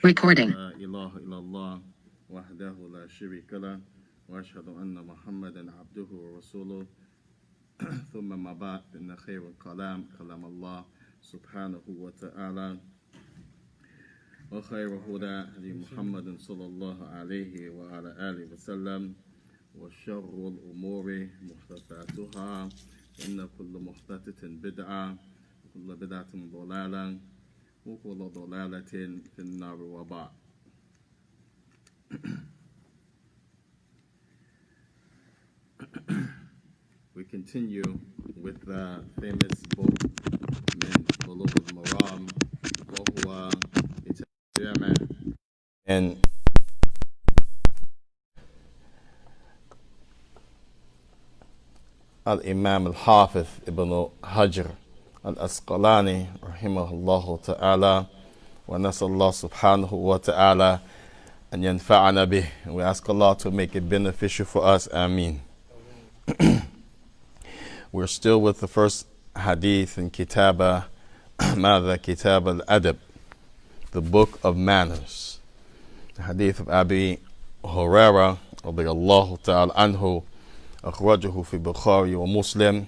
Recording. لا إله إلا الله وحده لا شريك له وأشهد أن محمدا عبده ورسوله ثم ما بعد إن خير الكلام كلام الله سبحانه وتعالى وخير هدى هدي محمد صلى الله عليه وعلى آله وسلم وشر الأمور محدثاتها إن كل محدثة بدعة وكل بدعة ضلالة وكل ضلالة في النار وبعد. We continue with the famous book من بلوغ المرام وهو Jaami and Al-Imam Al-Hafiz Ibn Hajar Al-Asqalani rahimahullah ta'ala wa nasal Allah subhanahu wa ta'ala and yanfa'ana bih. We ask Allah to make it beneficial for us. Ameen. We're still with the first hadith in Kitab Al-Adab, the book of manners. The hadith of Abi Hurairah radiyallahu ta'ala anhu akhrajahu fi Bukhari wa Muslim.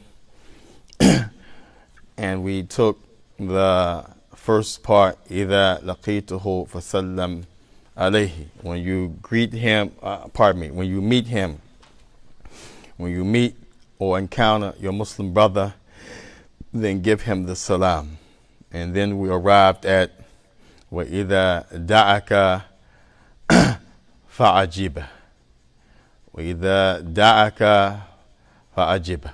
And we took the first part, إِذَا لَقِيتُهُ فَسَلَّمْ عَلَيْهِ. When you greet him, when you meet him, when you meet or encounter your Muslim brother, then give him the salam. And then we arrived at وَإِذَا دَعَكَ فَعَجِبَ. وَإِذَا دَعَكَ فَعَجِبَ.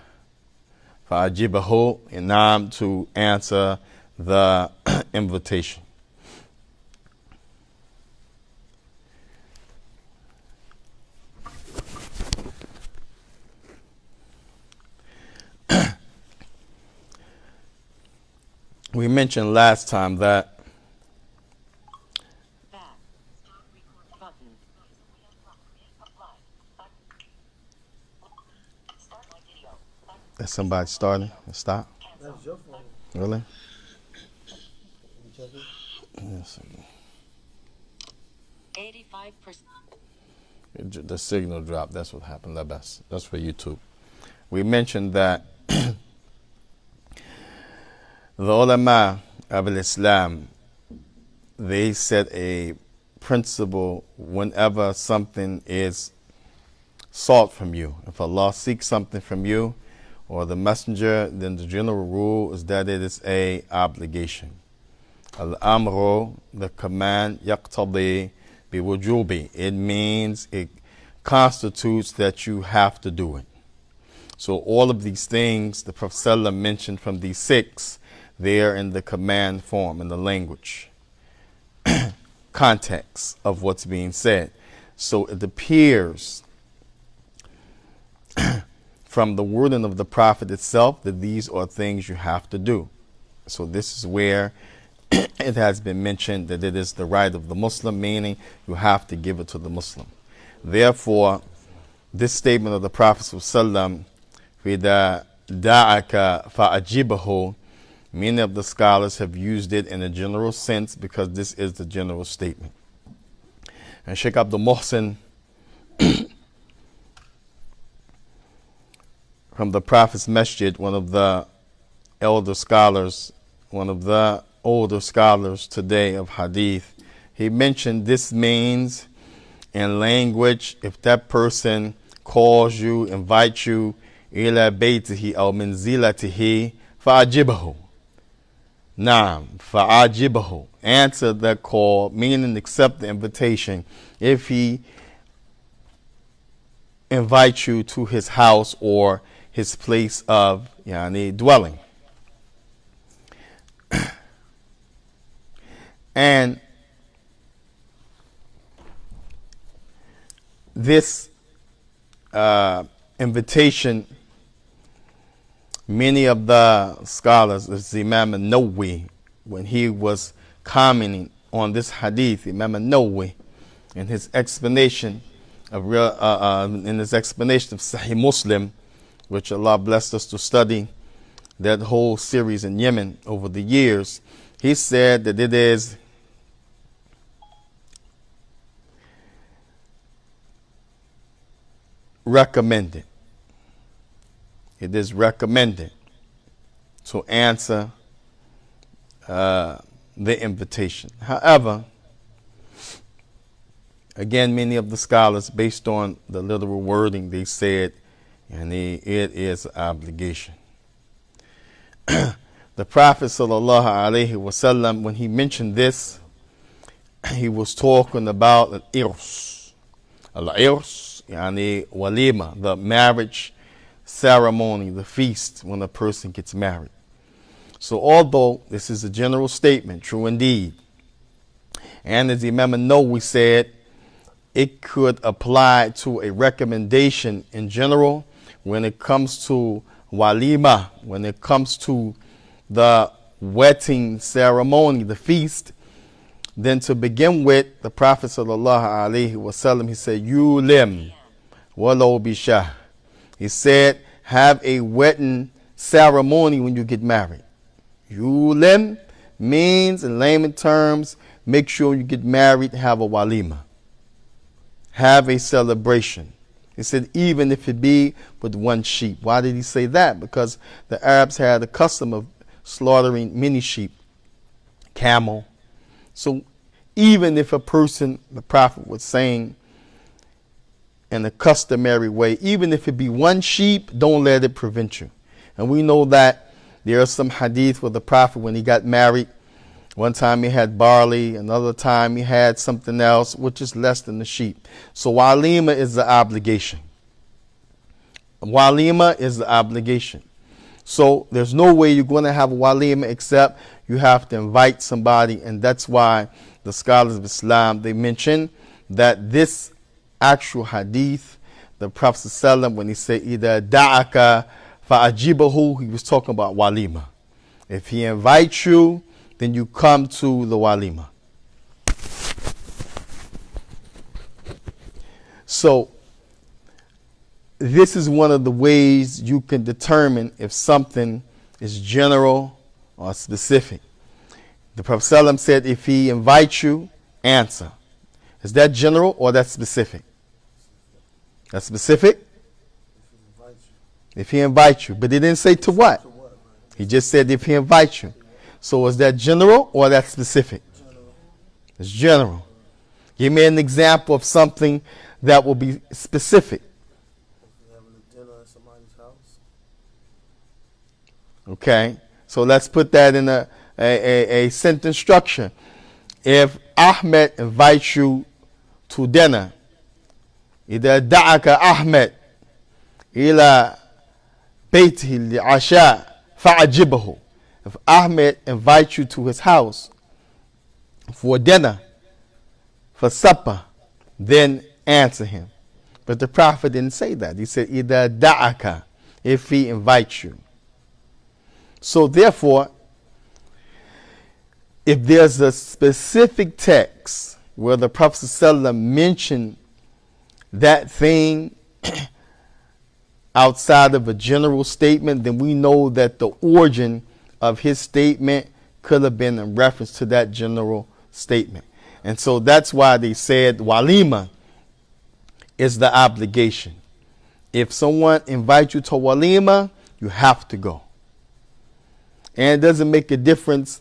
فَعَجِبَهُ, inam, to answer the invitation. We mentioned last time that is somebody starting? Stop. That's your phone. Really? You check it? Yes. 85%. The signal dropped. That's what happened. That's for YouTube. We mentioned that the ulama of Islam, they set a principle whenever something is sought from you. If Allah seeks something from you or the messenger, then the general rule is that it is a obligation. Al-amru, the command, yaqtadi biwujubi. It means it constitutes that you have to do it. So all of these things the Prophet ﷺ mentioned from these six, they are in the command form, in the language context of what's being said. So it appears from the wording of the Prophet itself that these are things you have to do. So this is where it has been mentioned that it is the right of the Muslim, meaning you have to give it to the Muslim. Therefore, this statement of the Prophet ﷺ, فِإِذَا دَعَكَ فَأَجِبَهُ, many of the scholars have used it in a general sense because this is the general statement. And Shaikh Abdul Muhsin from the Prophet's Masjid, one of the older scholars today of Hadith, he mentioned this means in language, if that person calls you, invites you, ila baytihi aw manzilatihi fa'ajibahu. Naam, fa'ajibahu. Answer that call, meaning accept the invitation. If he invites you to his house or his place of dwelling. And this invitation, many of the scholars, as Imam al-Nawawi, when he was commenting on this hadith, Imam al-Nawawi, in his explanation of Sahih Muslim, which Allah blessed us to study that whole series in Yemen over the years, he said that it is recommended. It is recommended to answer the invitation. However, again, many of the scholars, based on the literal wording, they said, and it is an obligation. The Prophet sallallahu alaihi wasallam, when he mentioned this, he was talking about al-irs. Al-irs, yani walima, the marriage ceremony, the feast when a person gets married. So although this is a general statement, true indeed, and as the Imam Nawawi said, it could apply to a recommendation in general when it comes to walima, when it comes to the wedding ceremony, the feast. Then to begin with, the Prophet sallallahu alaihi wasallam, he said, "Yulim walau bishah." He said, have a wedding ceremony when you get married. Yulim means, in layman terms, make sure you get married, have a walima. Have a celebration. He said, even if it be with one sheep. Why did he say that? Because the Arabs had a custom of slaughtering many sheep, camel. So even if a person, the Prophet was saying, in a customary way, even if it be one sheep, don't let it prevent you. And we know that there are some hadith where the Prophet, when he got married, one time he had barley, another time he had something else, which is less than the sheep. So walima is the obligation. Walima is the obligation. So there's no way you're going to have a walima except you have to invite somebody. And that's why the scholars of Islam, they mention that this actual hadith, the Prophet ﷺ, when he said, "Ida da'aka fa'ajibahu," he was talking about walima. If he invites you, then you come to the walima. So this is one of the ways you can determine if something is general or specific. The Prophet ﷺ said, if he invites you, answer. Is that general or that's specific? That's specific? If he invites you. But he didn't say to what? He just said if he invites you. So is that general or that's specific? It's general. Give me an example of something that will be specific. Having a dinner at somebody's house. Okay. So let's put that in a sentence structure. If Ahmed invites you to dinner, إذا دعك أحمد إلى بيته لعشاء فعجبه. If Ahmed invites you to his house for dinner, for supper, then answer him. But the Prophet didn't say that. He said إذا دعك, if he invites you. So therefore, if there's a specific text where the Prophet ﷺ mentioned that thing outside of a general statement, then we know that the origin of his statement could have been in reference to that general statement. And so that's why they said walima is the obligation. If someone invites you to walima, you have to go. And it doesn't make a difference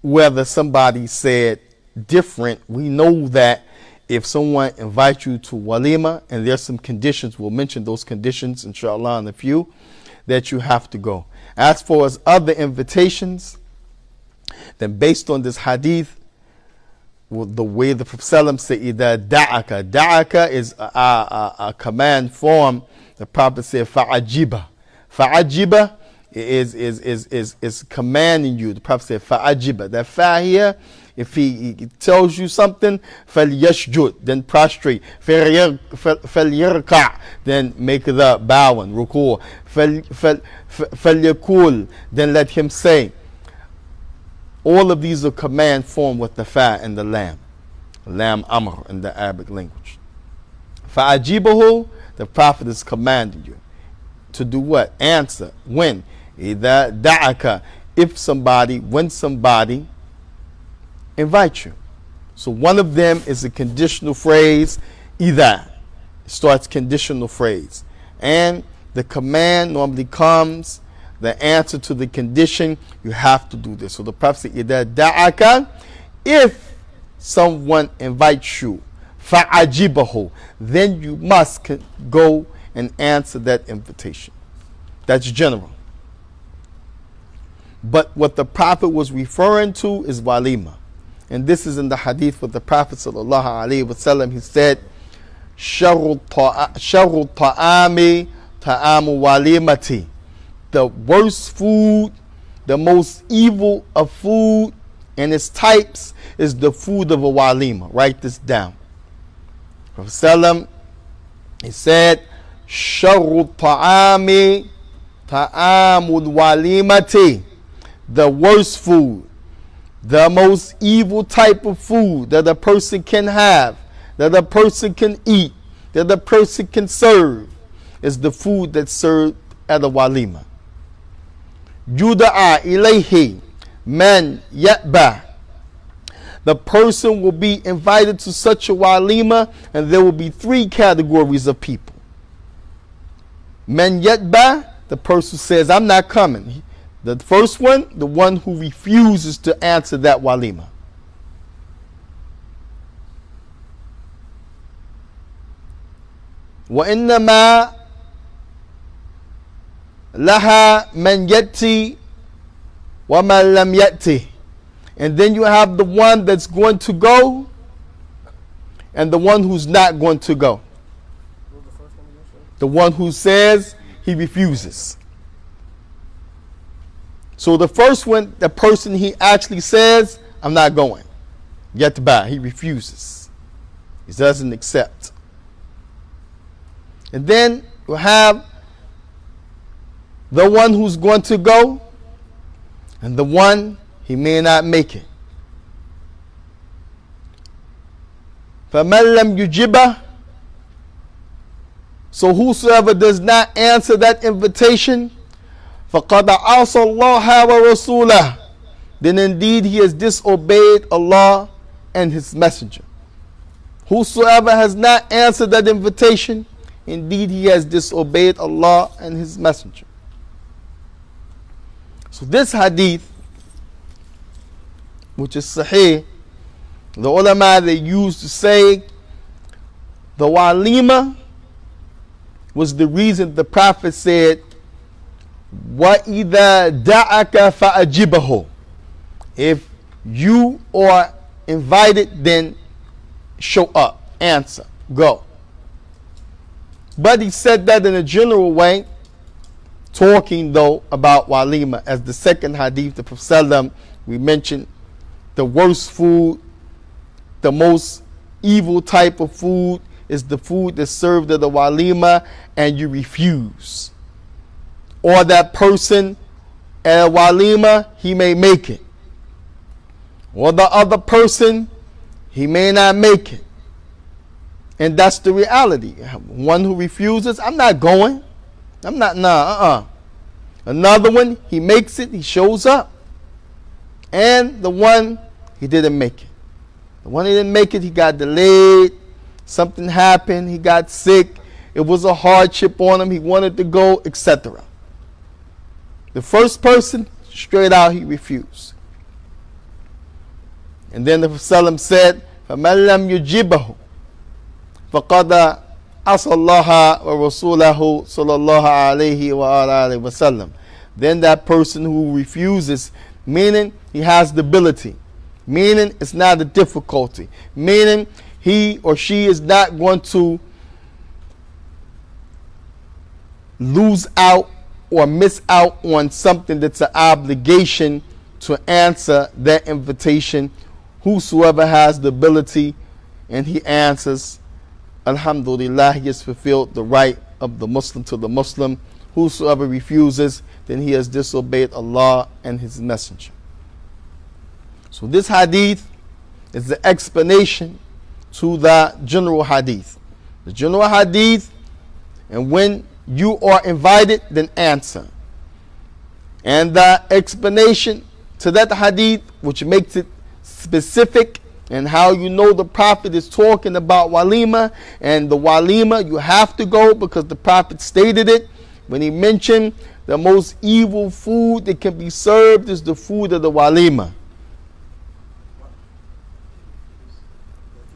whether somebody said different. We know that if someone invites you to walima, and there's some conditions, we'll mention those conditions inshallah in a few, that you have to go. As for as other invitations, then based on this hadith, the way the Prophet ﷺ said, إِذَا دَعَكَ, da'aka is a command form. The Prophet said, فَعَجِبَ. فَعَجِبَ is commanding you. The Prophet said, فَعَجِبَ. That fa here, if he tells you something, فَلْيَشْجُدْ, then prostrate. فَلْيَرْكَعْ, then make the bowing, ruku'. فَلْيَقُولْ, then let him say. All of these are command form with the fa and the lam. Lam amr in the Arabic language. فَعَجِبَهُ, the Prophet is commanding you to do what? Answer. When? إِذَا دَعَكَ, if somebody, when somebody invites you. So one of them is a conditional phrase, idha. It starts conditional phrase. And the command normally comes, the answer to the condition, you have to do this. So the Prophet said, idha da'aka, if someone invites you, fa'ajibahu, then you must go and answer that invitation. That's general. But what the Prophet was referring to is walima. And this is in the hadith with the Prophet sallallahu alaihi wasallam. He said, "Sharru ta'ami ta'amu walimati." The worst food, the most evil of food and its types is the food of a walima. Write this down. Prophet sallam, he said, "Sharru ta'ami ta'amu walimati." The worst food, the most evil type of food that a person can have, that a person can eat, that a person can serve, is the food that's served at a walima. Yuda'a ilayhi man yatba. The person will be invited to such a walima, and there will be three categories of people. Man yatba, the person says, I'm not coming. The first one, the one who refuses to answer that walima. وَإِنَّمَا لَهَا مَنْ يَأْتِي وَمَنْ لَمْ يَأْتِي. And then you have the one that's going to go and the one who's not going to go. The one who says he refuses. So the first one, the person, he actually says, I'm not going. Yet by, he refuses. He doesn't accept. And then you have the one who's going to go and the one he may not make it. فَمَنْ لَمْ يُجِبَهُ. So whosoever does not answer that invitation, فَقَدْ عَصَى اللَّهَ وَرَسُولَهُ. Then indeed he has disobeyed Allah and his messenger. Whosoever has not answered that invitation, indeed he has disobeyed Allah and his messenger. So this hadith, which is sahih, the ulama, they used to say the walima was the reason the Prophet said, وَإِذَا دَعَكَ فَأَجِبَهُ. If you are invited, then show up, answer, go. But he said that in a general way, talking though about walima as the second hadith, the Prophet we mentioned the worst food, the most evil type of food is the food that's served at the walima and you refuse. Or that person at a walima, he may make it. Or the other person, he may not make it. And that's the reality. One who refuses, I'm not going. I'm not, Another one, he makes it, he shows up. And the one, he didn't make it. The one he didn't make it, he got delayed. Something happened, he got sick. It was a hardship on him, he wanted to go, etc. The first person, straight out, he refused. And then the Prophet said, فَمَنْ لَمْ يُجِبَهُ فَقَدَ عَصَى اللَّهَ وَرَسُولَهُ صَلَى اللَّهُ عَلَيْهِ وَآلِهِ وَسَلَّمَ. Then that person who refuses, meaning he has the ability, meaning it's not a difficulty, meaning he or she is not going to lose out or miss out on something that's an obligation to answer that invitation. Whosoever has the ability and he answers, alhamdulillah, he has fulfilled the right of the Muslim to the Muslim. Whosoever refuses, then he has disobeyed Allah and his messenger. So this hadith is the explanation to the general hadith. The general hadith, and when you are invited, then answer. And the explanation to that hadith, which makes it specific and how you know the Prophet is talking about walima. And the walima, you have to go because the Prophet stated it when he mentioned the most evil food that can be served is the food of the walima.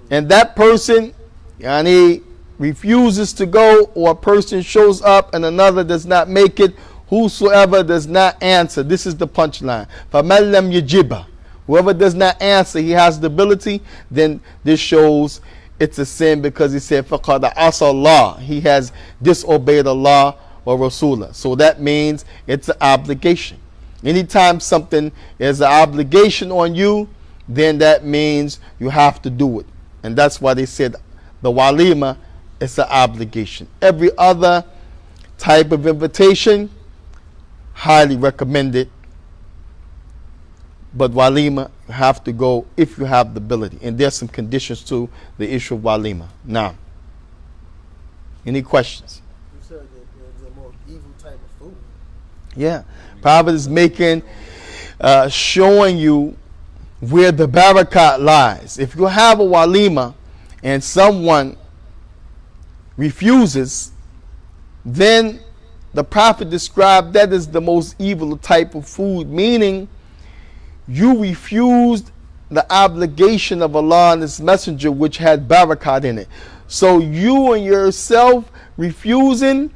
And that person, yani, refuses to go, or a person shows up and another does not make it, whosoever does not answer, this is the punchline. فَمَنْ لَمْ يَجِبَ, whoever does not answer, he has the ability, then this shows it's a sin because he said, فَقَدَ عَصَى اللَّهِ, he has disobeyed Allah or Rasulah. So that means it's an obligation. Anytime something is an obligation on you, then that means you have to do it. And that's why they said the walima is an obligation. Every other type of invitation, highly recommended. But walima, you have to go if you have the ability. And there's some conditions to the issue of walima. Now, any questions? You said that there's a more evil type of food. Yeah. Prophet is making, showing you where the barakat lies. If you have a walima and someone refuses, then the Prophet described that as the most evil type of food, meaning you refused the obligation of Allah and His Messenger, which had barakat in it. So you and yourself refusing,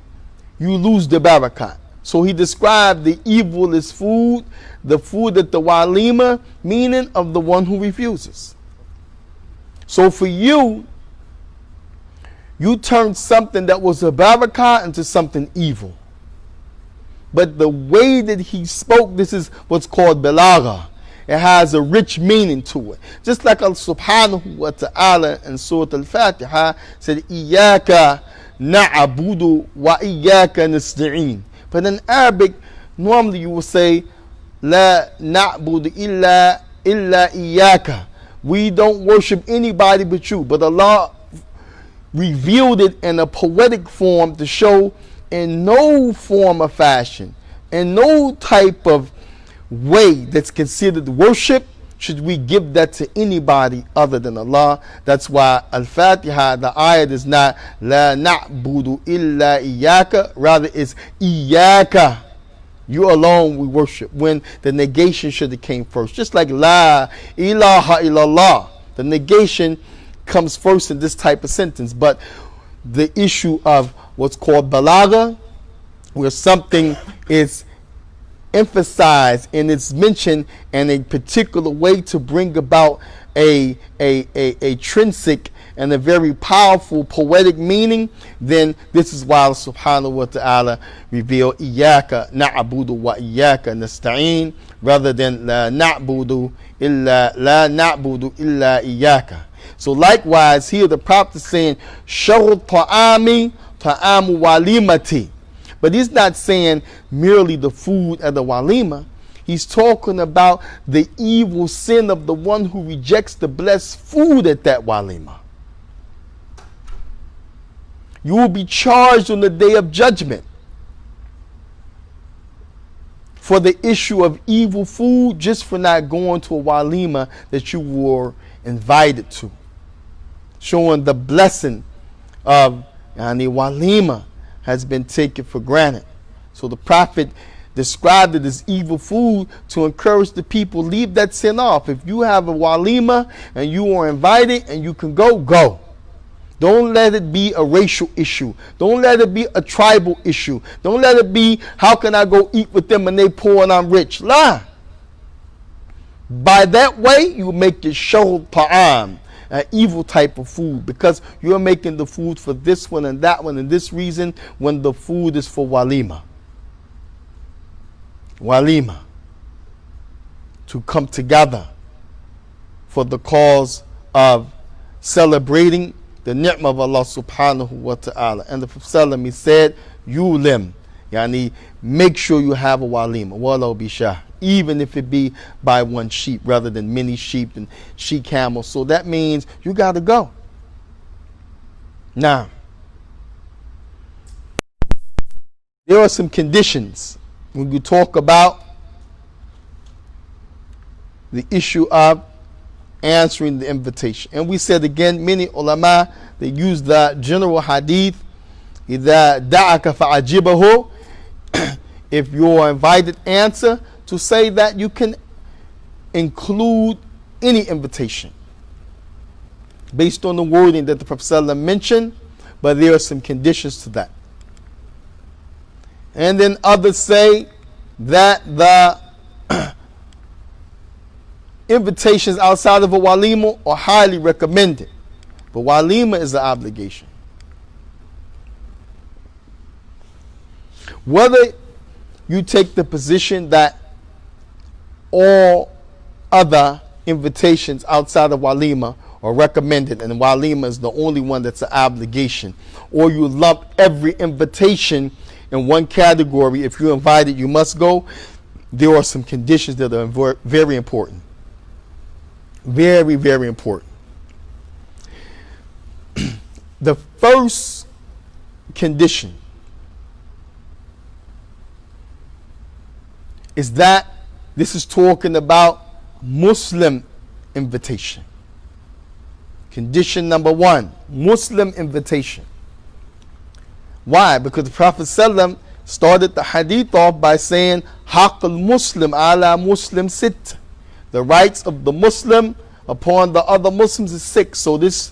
you lose the barakat. So he described the evilest food, the food at the walima, meaning of the one who refuses. So for you, you turned something that was a barakah into something evil. But the way that he spoke, this is what's called balagha. It has a rich meaning to it. Just like Allah subhanahu wa ta'ala in Surah Al-Fatiha said, Iyaka na'abudu wa iyaka nasta'een. But in Arabic, normally you will say, La na'budu illa iyaka. We don't worship anybody but you. But Allah revealed it in a poetic form to show in no form or fashion, in no type of way that's considered worship, should we give that to anybody other than Allah. That's why Al-Fatiha, the ayat is not La na'budu illa iyaka, rather it's Iyaka. You alone we worship, when the negation should have came first. Just like La ilaha illallah, the negation comes first in this type of sentence. But the issue of what's called balagha, where something is emphasized and it's mentioned in a particular way to bring about a intrinsic and a very powerful poetic meaning, then this is why Allah subhanahu wa ta'ala revealed Iyaka na'budu wa iyaka nasta'een, rather than la na'budu illa iyaka. So likewise here the Prophet is saying Sharul ta'ami ta'amu walimati. But he's not saying merely the food at the walima. He's talking about the evil sin of the one who rejects the blessed food at that walima. You will be charged on the day of judgment for the issue of evil food, just for not going to a walima that you were invited to. Showing the blessing of the walima has been taken for granted. So the Prophet described it as evil food to encourage the people, leave that sin off. If you have a walima and you are invited and you can go, go. Don't let it be a racial issue. Don't let it be a tribal issue. Don't let it be, how can I go eat with them and they poor and I'm rich? Lie. By that way, you make it shawul ta'am, an evil type of food, because you're making the food for this one and that one and this reason, when the food is for walima. Walima. To come together for the cause of celebrating the ni'mah of Allah subhanahu wa ta'ala. And the Prophet he said, yulim, yani make sure you have a walima, walau bishah, even if it be by one sheep rather than many sheep and she camels. So that means you got to go. Now, there are some conditions when you talk about the issue of answering the invitation. And we said again, many ulama, they use the general hadith, إِذَا دَعَكَ فَعَجِبَهُ, if you're invited, answer, to say that you can include any invitation based on the wording that the Prophet ﷺ mentioned, but there are some conditions to that. And then others say that the invitations outside of a walima are highly recommended, but walima is an obligation. Whether you take the position that all other invitations outside of walima are recommended and walima is the only one that's an obligation, or you lump every invitation in one category, if you're invited you must go, there are some conditions that are very important. Very, very important. The first condition is that this is talking about Muslim invitation. Condition number one, Muslim invitation. Why? Because the Prophet ﷺ started the hadith off by saying, Haqq al-Muslim ala Muslim sit. The rights of the Muslim upon the other Muslims is 6. So this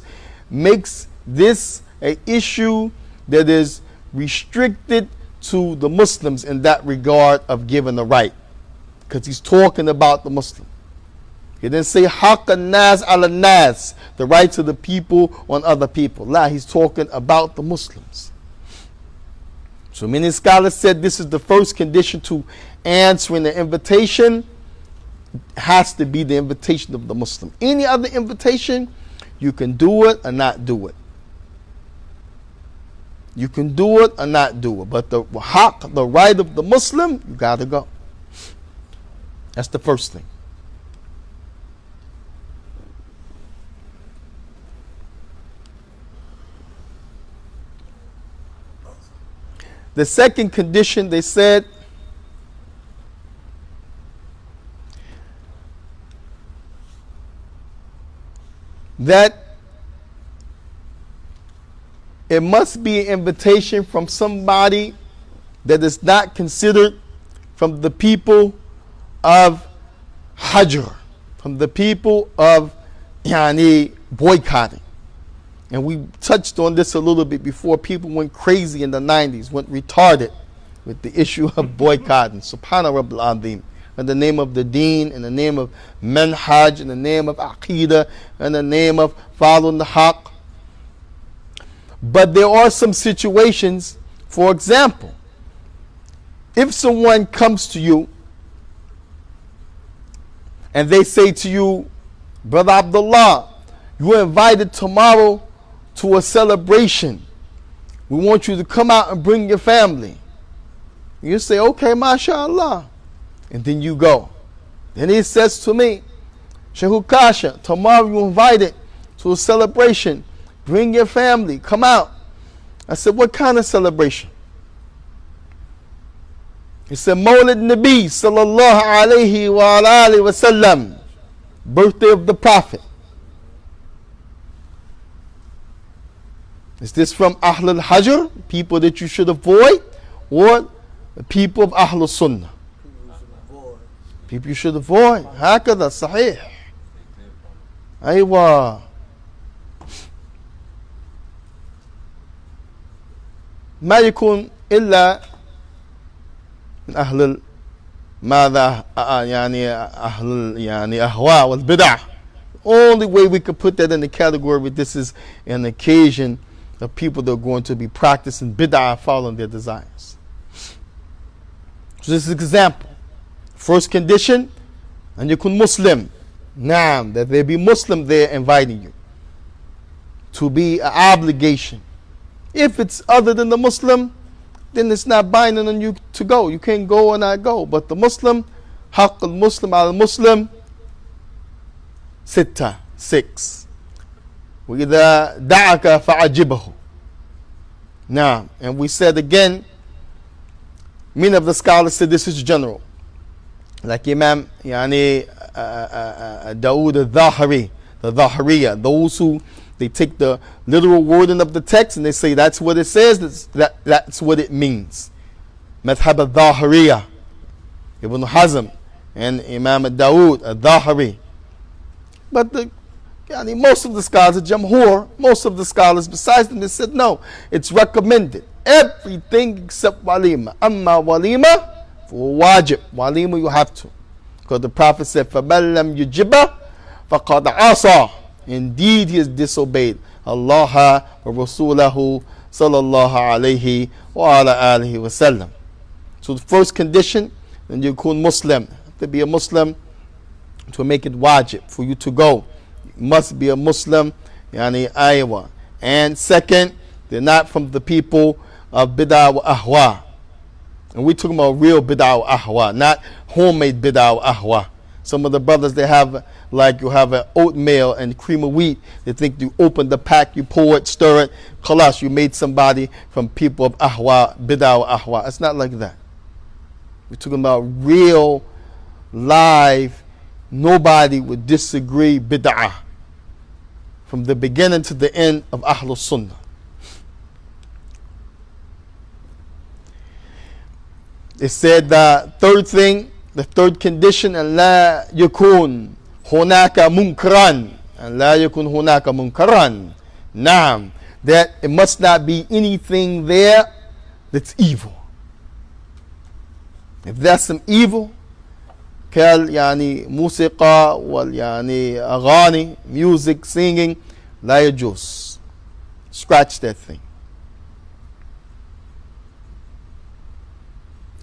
makes this an issue that is restricted to the Muslims in that regard of giving the right, because he's talking about the Muslim. He didn't say haqq an-nas ala nas, the rights of the people on other people. La, he's talking about the Muslims. So many scholars said this is the first condition to answering the invitation. Has to be the invitation of the Muslim. Any other invitation, you can do it or not do it. You can do it or not do it. But the haqq, the right of the Muslim, you got to go. That's the first thing. The second condition, they said, that it must be an invitation from somebody that is not considered from the people of Hajr, from the people of boycotting. And we touched on this a little bit before. People went crazy in the 90s, went retarded with the issue of boycotting. Subhana Rabbil Azim. In the name of the deen, in the name of manhaj, in the name of aqidah, in the name of following the haqq. But there are some situations, for example, if someone comes to you and they say to you, Brother Abdullah, you're invited tomorrow to a celebration. We want you to come out and bring your family. You say, okay, mashallah. And then you go. Then he says to me, Shaykh Ukkasha, tomorrow you're invited to a celebration. Bring your family. Come out. I said, what kind of celebration? He said, Mawlid Nabi sallallahu alayhi wa alihi wa sallam. Birthday of the Prophet. Is this from Ahl al-Hajr, people that you should avoid, or the people of Ahl al-Sunnah? People you should avoid. هكذا صحيح. أيوة. ما يكون إلا من أهل ماذا أهل أهواء والبدع. Only way we could put that in the category, this is an occasion of people that are going to be practicing bid'ah, following their desires. So this is an example. First condition, and you can Muslim. Naam, that there be Muslim there inviting you. To be an obligation. If it's other than the Muslim, then it's not binding on you to go. You can't go or not go. But the Muslim, haqq al-Muslim al-Muslim, sitta, 6. وَإِذَا دَعَكَ فَعَجِبَهُ. Now, and we said again, many of the scholars said this is general. Like Imam Dawood al-Dhahiri, the Dhahriya, those who they take the literal wording of the text and they say that's what it says, that's what it means. Madhhab al-Dhahriya, Ibn Hazm and Imam Dawood al-Dhahri. But most of the scholars, the Jamhur, most of the scholars besides them, they said no, it's recommended. Everything except walima. Amma walima, for wajib. Walima you have to. Because the Prophet said, فَمَنْ لَمْ يُجِبَ فَقَدْ عَصَى. Indeed he has disobeyed Allah wa Rasulahu sallallahu alayhi wa ala alihi wa sallam. So the first condition, then you become Muslim. You have to be a Muslim to make it wajib for you to go. You must be a Muslim, yani aywa. And second, they're not from the people of bid'ah wa ahwa. And we're talking about real bid'ah wa ahwa, not homemade bid'ah wa ahwa. Some of the brothers, they have, like you have an oatmeal and cream of wheat. They think you open the pack, you pour it, stir it, khalas, you made somebody from people of ahwa, bid'ah wa ahwa. It's not like that. We're talking about real, live, nobody would disagree bid'ah. From the beginning to the end of Ahlul Sunnah. It said the third thing, the third condition, and la yakun hunaka munkaran, and la yakun hunaka munkaran. Naam, that it must not be anything there that's evil. If that's some evil, كال يعني موسيقى وال يعني أغاني, music, singing, لا يجوز. Scratch that thing.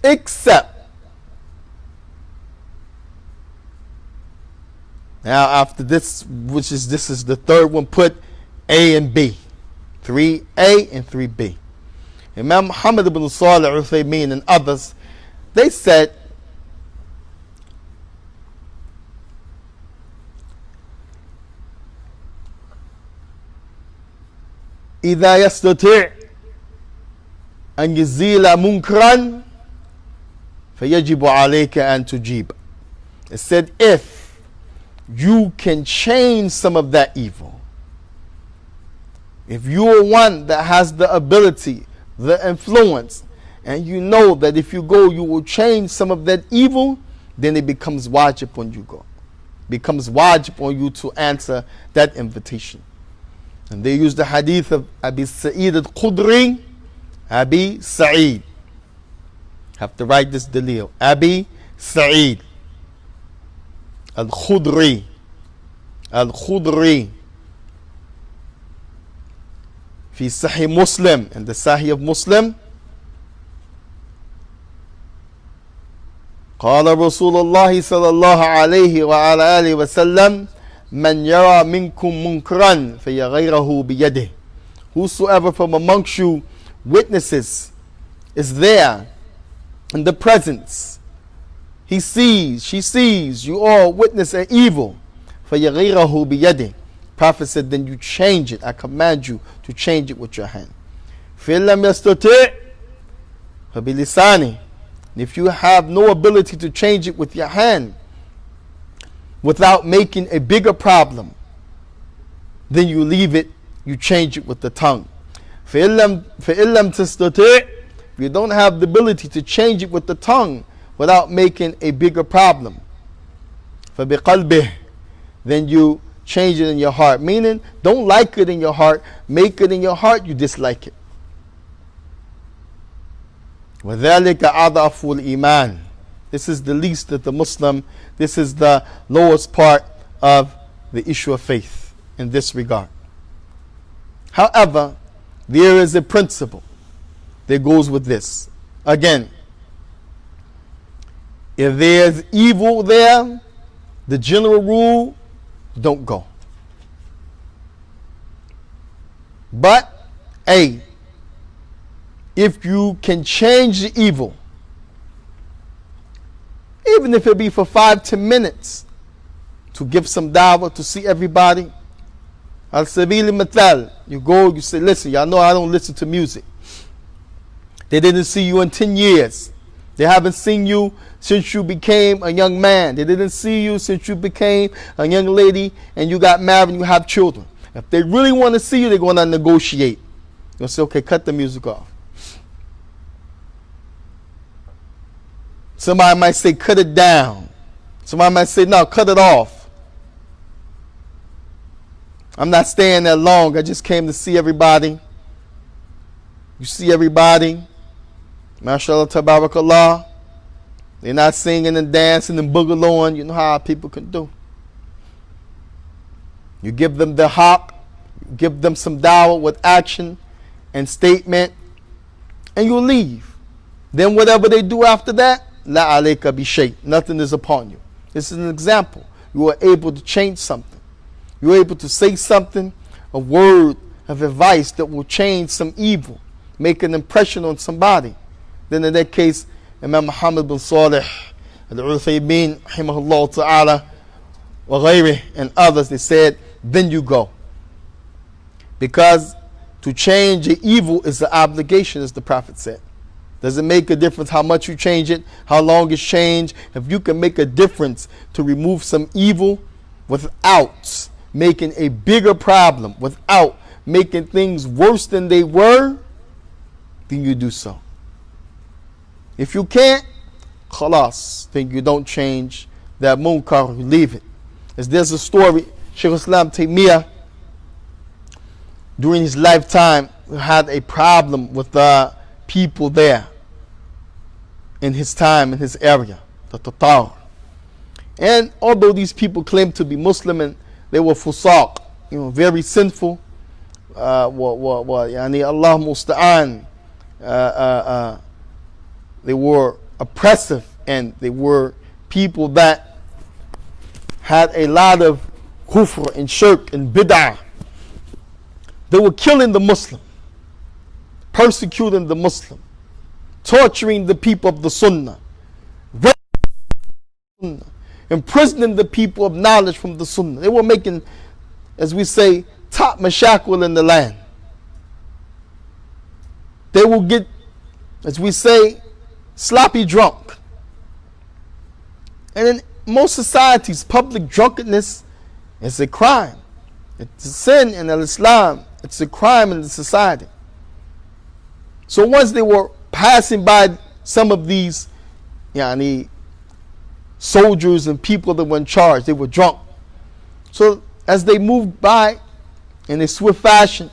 Except, now after this, this is the third one, put A and B, 3A and 3B. Imam Muhammad ibn Salih al-Uthaymeen and others, they said إذا يستطيع أن يزيل منكرا فيجب عليك أن تجيب. It said if you can change some of that evil, if you are one that has the ability, the influence, and you know that if you go you will change some of that evil, then it becomes wajib when you go. Becomes wajib on you to answer that invitation. And they use the hadith of Abi Sa'id al-Khudri, Abi Sa'id. Have to write this dalil. Abi Sa'id al-Khudri. Al-Khudri. Fi Sahih Muslim. And the Sahih of Muslim. قال رسول الله صلى الله عليه وعلى آله وسلم من يرى منكم منكرا فيغيره بيده. Whosoever from amongst you witnesses is there in the presence, he sees, she sees, you all witness an evil, فيغيره بيده. Prophet said, then you change it. I command you to change it with your hand. فإن لم يستطع فبلسانه. If you have no ability to change it with your hand without making a bigger problem, then you leave it, you change it with the tongue. فَإِن لَمْ تَسْتَطِعْ. If you don't have the ability to change it with the tongue without making a bigger problem, فَبِقَلْبِهِ. Then you change it in your heart. Meaning, don't like it in your heart, make it in your heart, you dislike it. وَذَلِكَ أَضْعَفُ الْإِيمَانِ. This is the least that the Muslim, this is the lowest part of the issue of faith in this regard. However, there is a principle that goes with this. Again, if there's evil there, the general rule, don't go. But, if you can change the evil, even if it be for 5-10 minutes, to give some dawah, to see everybody. Al sabili mathal. You go, you say, listen, y'all know I don't listen to music. They didn't see you in 10 years. They haven't seen you since you became a young man. They didn't see you since you became a young lady and you got married and you have children. If they really want to see you, they're going to negotiate. They'll say, okay, cut the music off. Somebody might say, cut it down. Somebody might say, no, cut it off. I'm not staying that long. I just came to see everybody. You see everybody. MashaAllah, tabarakallah. They're not singing and dancing and boogalooing. You know how people can do. You give them the haq, give them some dawah with action and statement, and you leave. Then whatever they do after that, la alayka bi shay, nothing is upon you. This is an example. You are able to change something. You are able to say something, a word of advice that will change some evil, make an impression on somebody. Then in that case, Imam Muhammad bin Salih al-Uthaymin, rahimahullah ta'ala, wa ghayri, and others, they said, then you go. Because to change the evil is the obligation, as the Prophet said. Does it make a difference how much you change it, how long it's changed? If you can make a difference to remove some evil without making a bigger problem, without making things worse than they were, then you do so. If you can't, khalas, then you don't change that munkar, you leave it. As there's a story, Shaykh Islam Taymiyyah, during his lifetime, had a problem with the people there in his time, in his area, the Tatar. And although these people claimed to be Muslim and they were fusaq, very sinful, yani Allah musta'an, they were oppressive and they were people that had a lot of kufr and shirk and bid'ah. They were killing the Muslim, persecuting the Muslim, torturing the people of the Sunnah, imprisoning the people of knowledge from the Sunnah. They were making, as we say, top mashakil in the land. They will get, as we say, sloppy drunk. And in most societies, public drunkenness is a crime. It's a sin in Islam. It's a crime in the society. So once they were passing by some of these soldiers and people that were in charge, they were drunk. So as they moved by in a swift fashion,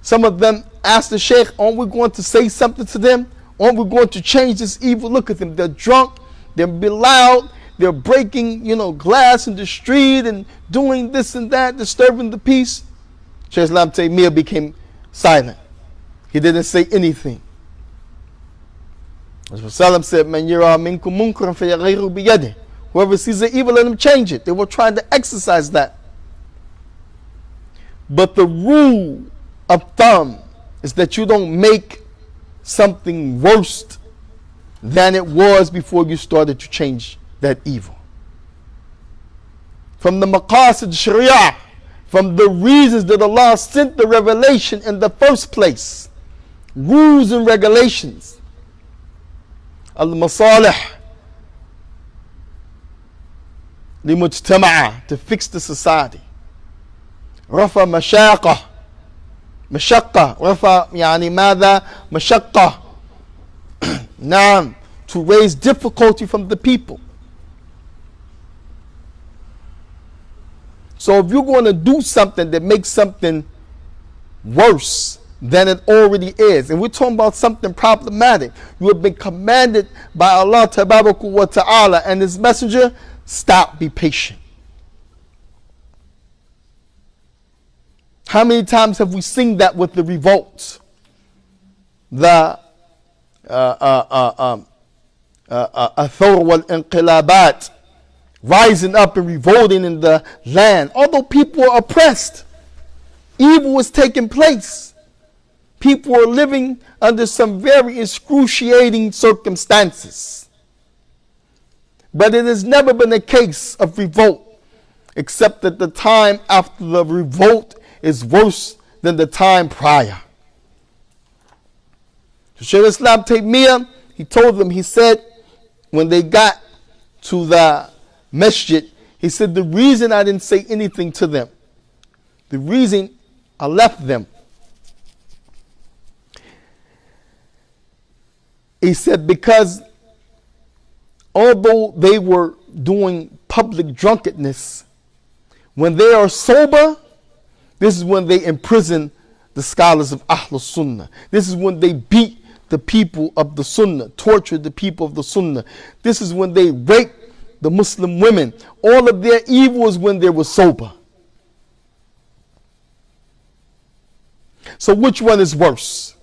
some of them asked the Shaykh, aren't we going to say something to them? Aren't we going to change this evil? Look at them. They're drunk. They're loud. They're breaking, glass in the street and doing this and that, disturbing the peace. Shaykh Islam Taymiyyah became silent. He didn't say anything. As Rasulullah said, "Man yara minkum munkaran fayaghayyiru biyadihi." Whoever sees the evil, let him change it. They were trying to exercise that. But the rule of thumb is that you don't make something worse than it was before you started to change that evil. From the maqasid sharia, from the reasons that Allah sent the revelation in the first place, rules and regulations, al-masalih limujtama'a, to fix the society, rafa mashaqah, rafa yani mada mashaqah, naam, to raise difficulty from the people. So if you're going to do something that makes something worse than it already is, and we're talking about something problematic, you have been commanded by Allah Tabaraka wa Ta'ala and His Messenger, stop, be patient. How many times have we seen that with the revolts? The athar wal inqilabat, rising up and revolting in the land. Although people are oppressed, evil is taking place. People are living under some very excruciating circumstances. But it has never been a case of revolt, except that the time after the revolt is worse than the time prior. So Shaykh Islam Taymiyyah, he told them, he said, when they got to the masjid, he said, the reason I didn't say anything to them, the reason I left them, he said, because although they were doing public drunkenness, when they are sober, this is when they imprison the scholars of Ahlul Sunnah. This is when they beat the people of the Sunnah, torture the people of the Sunnah. This is when they rape the Muslim women. All of their evil is when they were sober. So which one is worse?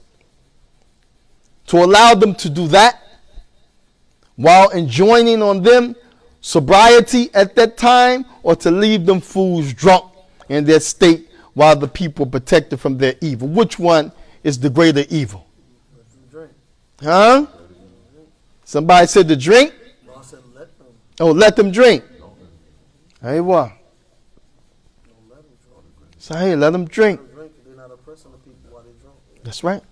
To allow them to do that while enjoining on them sobriety at that time, or to leave them fools drunk in their state while the people are protected from their evil? Which one is the greater evil? Huh? Somebody said to drink? I said let them. Oh, let them drink. Hey, what? So hey, let them drink. They're not oppressing the people while they're drunk. That's right.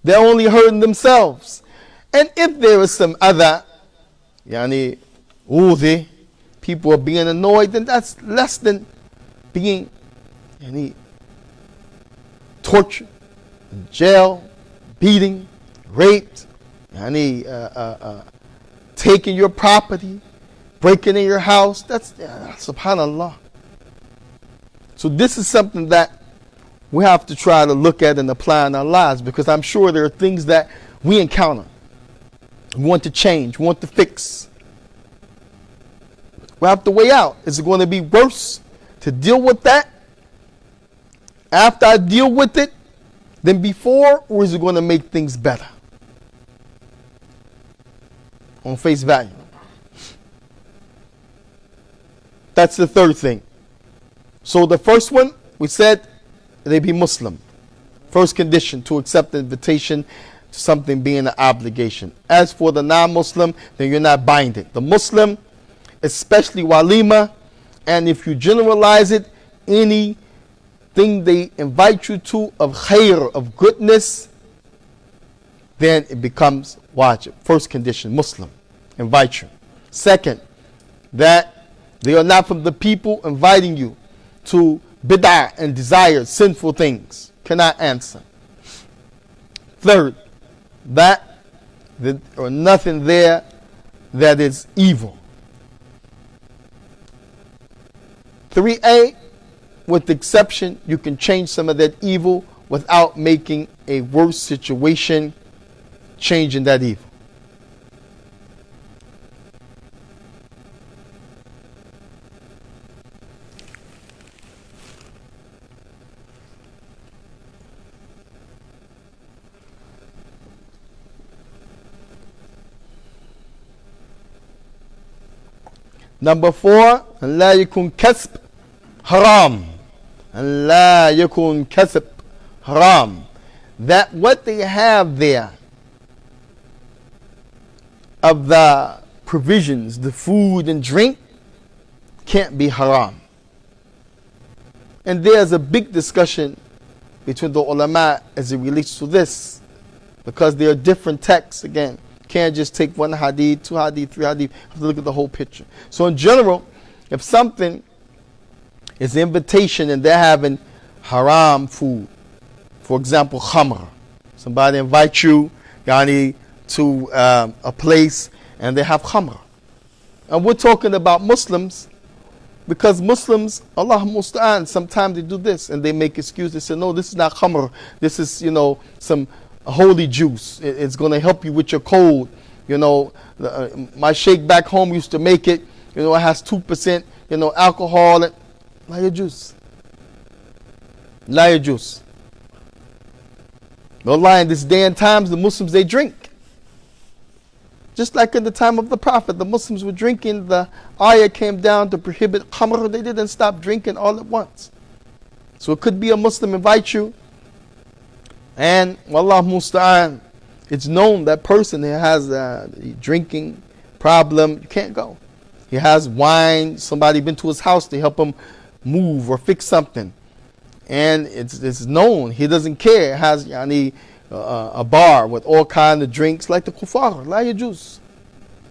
They're only hurting themselves. And if there is some other, people are being annoyed, then that's less than being tortured, in jail, beating, raped, taking your property, breaking in your house. That's subhanallah. So this is something that we have to try to look at and apply in our lives, because I'm sure there are things that we encounter, we want to change, we want to fix. We have to weigh out. Is it going to be worse to deal with that after I deal with it than before, or is it going to make things better on face value? That's the third thing. So the first one, we said they be Muslim. First condition to accept the invitation to something being an obligation. As for the non-Muslim, then you're not binding. The Muslim, especially walima, and if you generalize it, anything they invite you to of khair, of goodness, then it becomes wajib. First condition, Muslim, invite you. Second, that they are not from the people inviting you to bid'ah and desire, sinful things. Cannot answer. Third, that there are nothing there that is evil. 3A, with the exception, you can change some of that evil without making a worse situation, changing that evil. Number 4, لا يكون كسب haram. لا يكون كسب haram. That what they have there of the provisions, the food and drink, can't be haram. And there's a big discussion between the ulama as it relates to this, because there are different texts again. Can't just take one hadith, two hadith, three hadith. You have to look at the whole picture. So in general, if something is an invitation and they're having haram food, for example, khamr, somebody invites you, to a place and they have khamr. And we're talking about Muslims, because Muslims, Allah musta'an, sometimes they do this and they make excuses. They say, no, this is not khamr. This is, some holy juice. It's going to help you with your cold. My sheikh back home used to make it. It has 2%, alcohol. La yajuz. La yajuz. No lie, in this day and times, the Muslims, they drink. Just like in the time of the Prophet, the Muslims were drinking. The ayah came down to prohibit khamr. They didn't stop drinking all at once. So it could be a Muslim invite you, and wallah musta'an, it's known that person who has a drinking problem, you can't go. He has wine, somebody been to his house to help him move or fix something. And it's known, he doesn't care. Has a bar with all kind of drinks like the kuffar, la yajuz.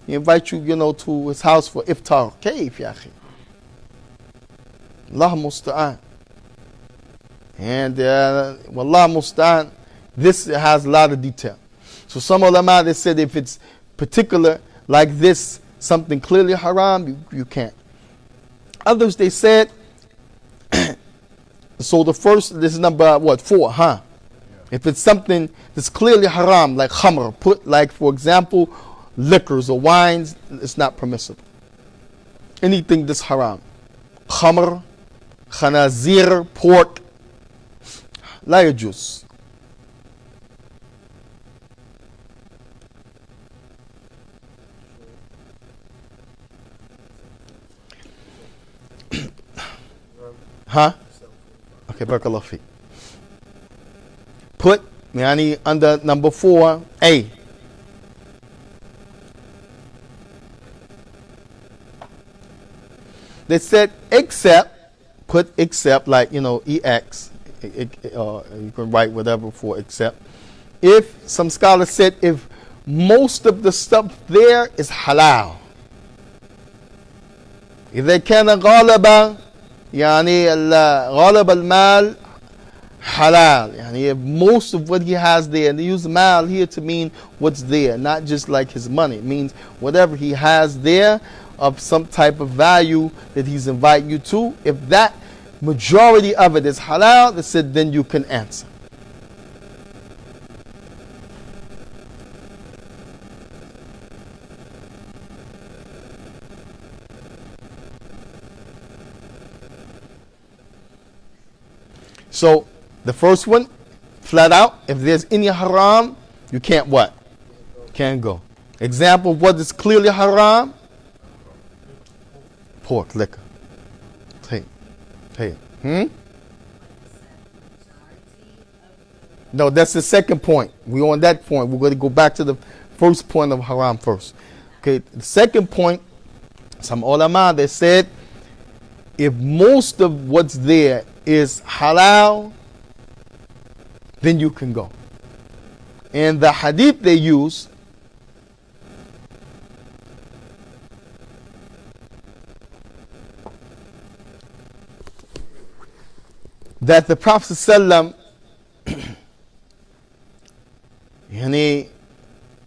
He invite you, to his house for iftar. Kayf, ya akhi. Allah musta'an. And wallah musta'an, this has a lot of detail. So some ulama, they said if it's particular like this, something clearly haram, you can't. Others, they said, so the first, this is number 4, huh? If it's something that's clearly haram, like khamr, like for example, liquors or wines, it's not permissible. Anything that's haram. Khamr, khanazir, pork, la yajuz. Huh? Okay, barakallah fi. Put yani under number 4A. They said except like EX. You can write whatever for except. If some scholars said if most of the stuff there is halal. إذا كان غالبا يعني غالب المال halal. يعني if most of what he has there, and they use mal here to mean what's there, not just like his money. It means whatever he has there of some type of value that he's inviting you to. If that majority of it is halal, they said then you can answer. So the first one, flat out, if there's any haram, you can't what? Can't go. Example of what is clearly haram? Pork, liquor. Hey. No, that's the second point. We're on that point. We're going to go back to the first point of haram first. Okay, the second point, some ulama, they said, if most of what's there is halal, then you can go. And the hadith they use, that the Prophet ﷺ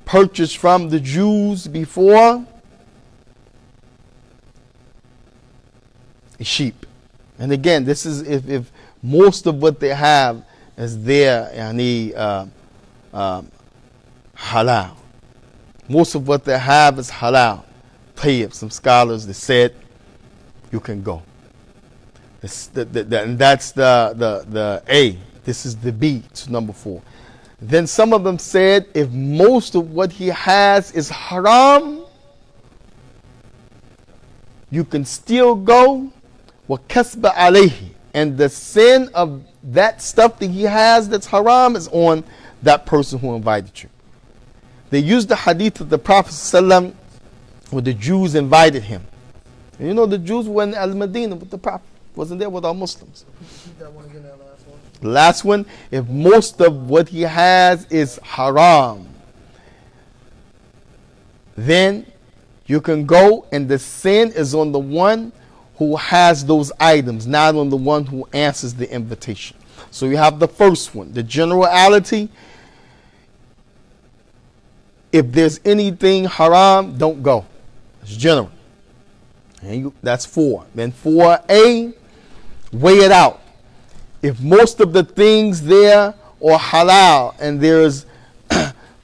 purchased from the Jews before a sheep. And again, this is if most of what they have is there, halal. Most of what they have is halal. Tayyib. Some scholars, they said you can go. And that's the A. This is the B. It's number 4. Then some of them said if most of what he has is haram, you can still go. وَكَسْبَ عَلَيْهِ. And the sin of that stuff that he has that's haram is on that person who invited you. They used the hadith of the Prophet ﷺ where the Jews invited him. And the Jews were in Al-Madinah with the Prophet. Wasn't there with all Muslims. That one again, that last one. The last one, if most of what he has is haram, then you can go and the sin is on the one who has those items, not on the one who answers the invitation. So you have the first one, the generality. If there's anything haram, don't go. It's general. And that's 4. Then 4A, weigh it out. If most of the things there are halal and there's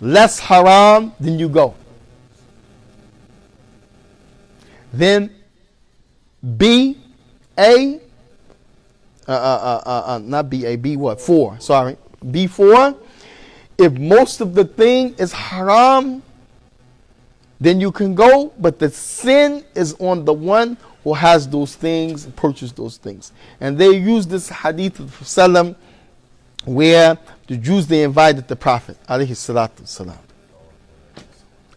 less haram, then you go. Then B, A, not B, A, B what? 4, sorry. B4, if most of the thing is haram, then you can go, but the sin is on the one who has those things, purchased those things. And they use this hadith of Salam where the Jews, they invited the Prophet, alayhi salatu salam.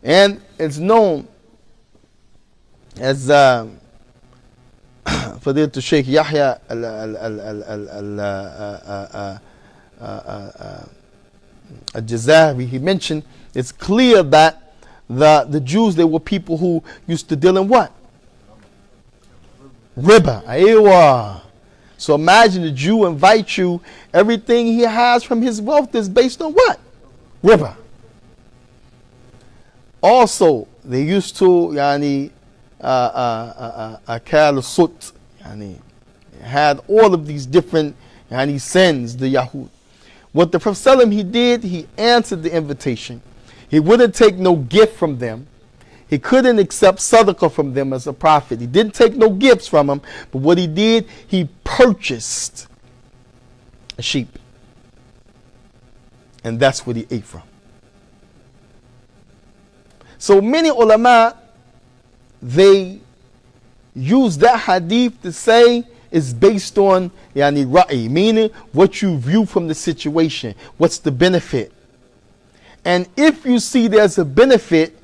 And it's known as Fadilatul Shaikh Yahya al-Jazari, he mentioned it's clear that the Jews, they were people who used to deal in what? Riba. Aywa. So imagine the Jew invite you, everything he has from his wealth is based on what? Riba. Also, they used to, yani, akal sut, yani, had all of these different, yani, sins, the Yahud. What the Prophet ﷺ, he did, he answered the invitation. He wouldn't take no gift from them. He couldn't accept sadaqah from them as a prophet. He didn't take no gifts from them. But what he did, he purchased a sheep. And that's what he ate from. So many ulama, they use that hadith to say it's based on yani ra'i, meaning what you view from the situation. What's the benefit? And if you see there's a benefit,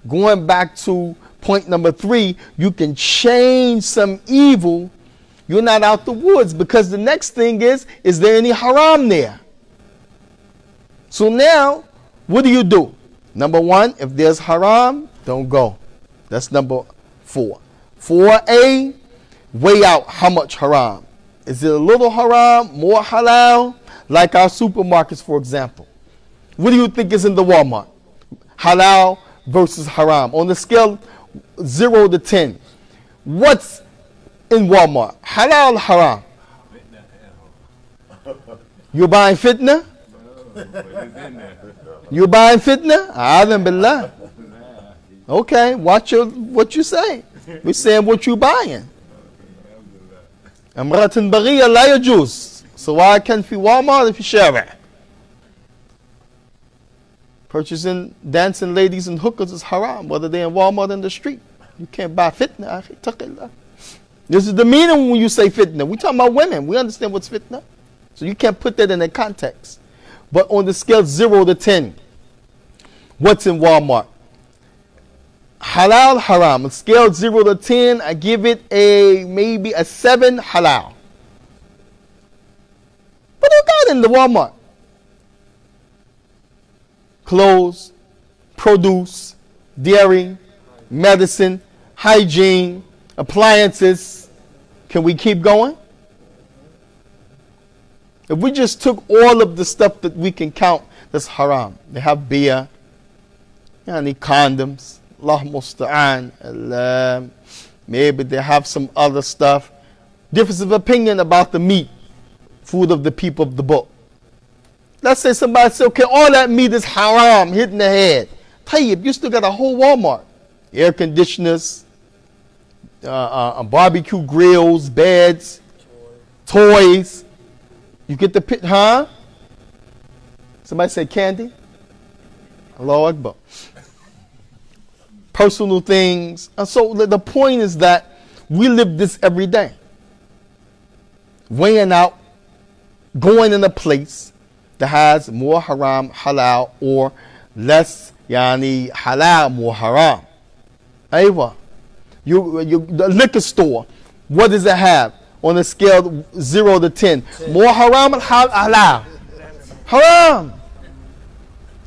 going back to point number 3, you can change some evil. You're not out the woods, because the next thing is there any haram there? So now, what do? Number 1, if there's haram, don't go. That's number 4. 4A, weigh out how much haram. Is it a little haram, more halal? Like our supermarkets, for example. What do you think is in the Walmart? Halal versus haram. On the scale 0 to 10, what's in Walmart? Halal, haram? You're buying fitna? You're buying fitna? A'adhan billah. Okay, watch what you say. We're saying what you buying. Amratun baghiya la yajuz. سواء كان في Walmart or في شارع. Purchasing dancing ladies and hookers is haram, whether they're in Walmart or in the street. You can't buy fitna. Taqillah. This is the meaning when you say fitna. We're talking about women. We understand what's fitna. So you can't put that in that context. But on the scale 0 to 10, what's in Walmart? Halal, haram. On scale 0 to 10, I give it maybe a 7, halal. What do you got in the Walmart? Clothes, produce, dairy, medicine, hygiene, appliances. Can we keep going? If we just took all of the stuff that we can count, that's haram. They have beer, any condoms, Allah musta'an, maybe they have some other stuff. Difference of opinion about the meat, food of the people of the book. Let's say somebody says, okay, all that meat is haram, hitting the head. Tayyib, you still got a whole Walmart. Air conditioners, barbecue grills, beds, toys. You get the pit, huh? Somebody say candy? Allahu Akbar. Personal things. And so the point is that we live this every day. Weighing out, going in a place that has more haram, halal, or less yani halal, more haram. Aywa. The liquor store, what does it have on a scale 0 to 10? More haram or halal? Haram.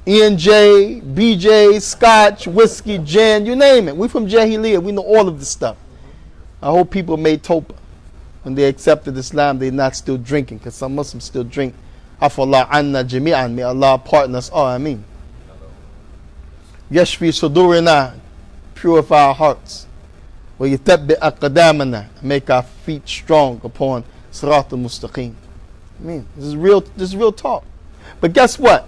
E&J, BJ, Scotch, whiskey, gin, you name it. We from Jahiliyyah, we know all of this stuff. I hope people made Topa. When they accepted Islam, they're not still drinking, because some Muslims still drink. Afallah anna jami'an, may Allah pardon us all, Ameen. Yashfi sudurina, purify our hearts. Wa yutabbi aqdamana, make our feet strong upon Sirat al-Mustaqim. Ameen. This is real talk. But guess what?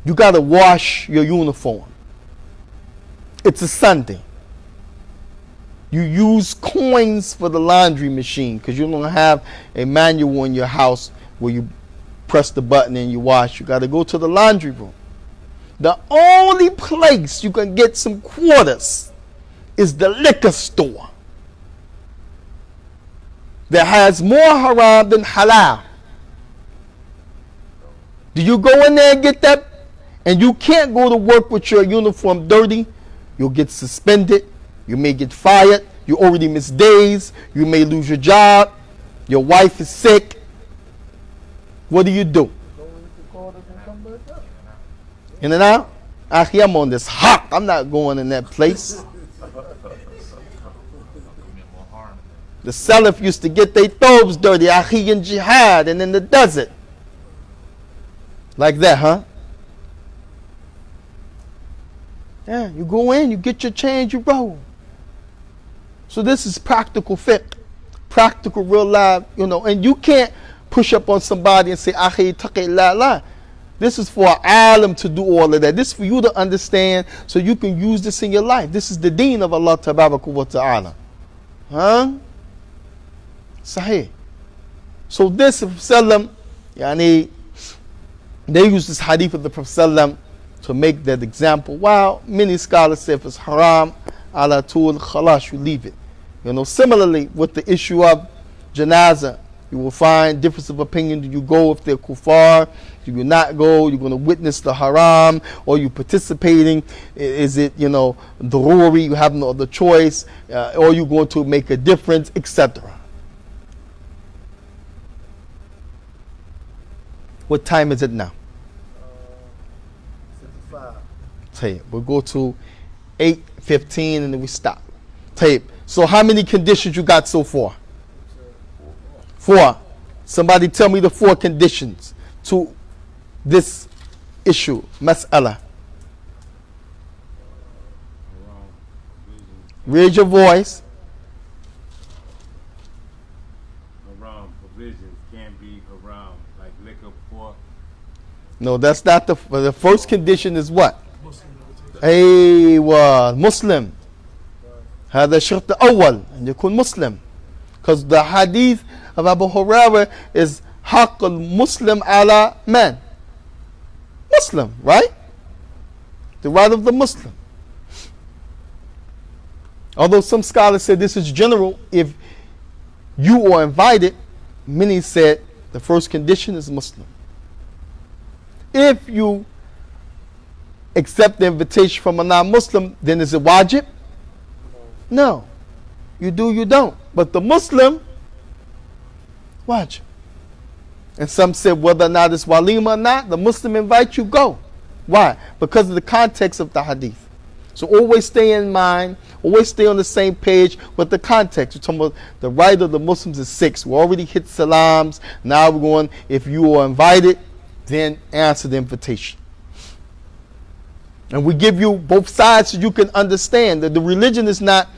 You got to wash your uniform. It's a Sunday. You use coins for the laundry machine because you don't have a manual in your house where you press the button and you wash. You got to go to the laundry room. The only place you can get some quarters is the liquor store that has more haram than halal. Do you go in there and get that? And you can't go to work with your uniform dirty. You'll get suspended. You may get fired. You already missed days. You may lose your job. Your wife is sick. What do? In and out. Akhi, I'm on this hawk. I'm not going in that place. The Salaf used to get their thobes dirty, akhi, in jihad and in the desert. Like that, huh? Yeah, you go in, you get your change, you roll. So this is practical fiqh, practical real life, and you can't push up on somebody and say, akhi, taqi la la. This is for an alim to do all of that. This is for you to understand so you can use this in your life. This is the deen of Allah tabaraka wa ta'ala. Huh? Sahih. So this Sallam, they use this hadith of the Prophet Sallam to make that example. While many scholars say if it's haram, ala tul khalash, you leave it. Similarly with the issue of janazah, you will find difference of opinion. Do you go if they're kuffar? Do you not go? You're going to witness the haram, or you participating? Is it, daruri, you have no other choice, or you going to make a difference, etc. What time is it now? 55. Tape. We'll go to 8:15 and then we stop. Tape. So how many conditions you got so far? 4. Somebody tell me the 4 conditions to this issue, mas'ala. Raise your voice. Haram provisions can't be haram, like liquor, pork. No, that's not the first condition is what? Aywa, Muslim. هذا الشرط الأول أن يكون مسلم. Because the hadith of Abu Hurairah is حق المسلم على man. Muslim, right? The right of the Muslim. Although some scholars say this is general, if you are invited, many said the first condition is Muslim. If you accept the invitation from a non-Muslim, then is it wajib? No. You do, you don't. But the Muslim, wajib. And some said whether or not it's walima or not, the Muslim invites you, go. Why? Because of the context of the hadith. So always stay in mind, always stay on the same page with the context. We're talking about the right of the Muslims is 6. We already hit salams. Now we're going, if you are invited, then answer the invitation. And we give you both sides so you can understand that the religion is not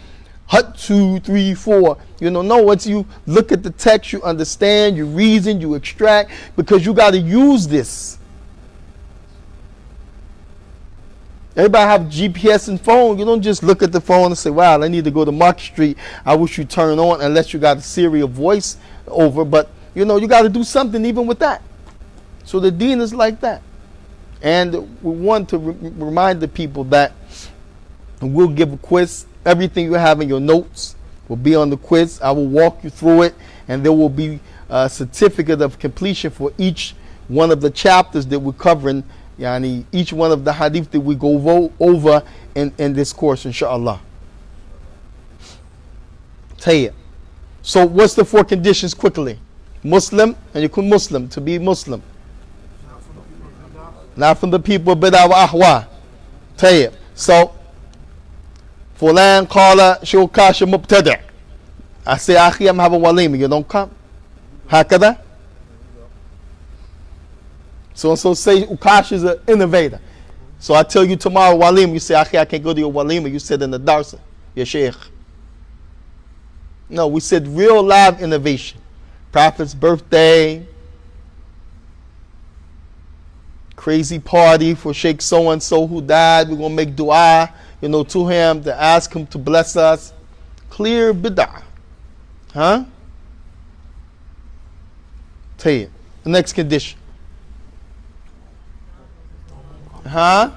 hut 2, 3, 4. No, once you look at the text, you understand, you reason, you extract, because you got to use this. Everybody have GPS and phone. You don't just look at the phone and say, wow, I need to go to Market Street. I wish you turn on, unless you got a Siri voice over. But, you got to do something even with that. So the deen is like that. And we want to remind the people that we'll give a quiz. Everything you have in your notes will be on the quiz. I will walk you through it, and there will be a certificate of completion for each one of the chapters that we're covering, each one of the hadith that we go over in this course, inshallah. Tayyib. So what's the 4 conditions quickly? Muslim, and you can Muslim, to be Muslim. Not from the people of bid'ah wa ahwa. Tayyib. So, Fulan qala Ukkasha mubtada'. I say, akhi, I'm having walima. You don't come. Hakada. So say Ukkasha is an innovator. So I tell you tomorrow walima. You say, akhi, I can't go to your walima. You said in the darsa, your Shaikh. No, we said real live innovation. Prophet's birthday. Crazy party for Shaikh so-and-so who died. We're going to make dua, to him, to ask him to bless us. Clear bid'ah. Huh? Tell you. The next condition. Huh?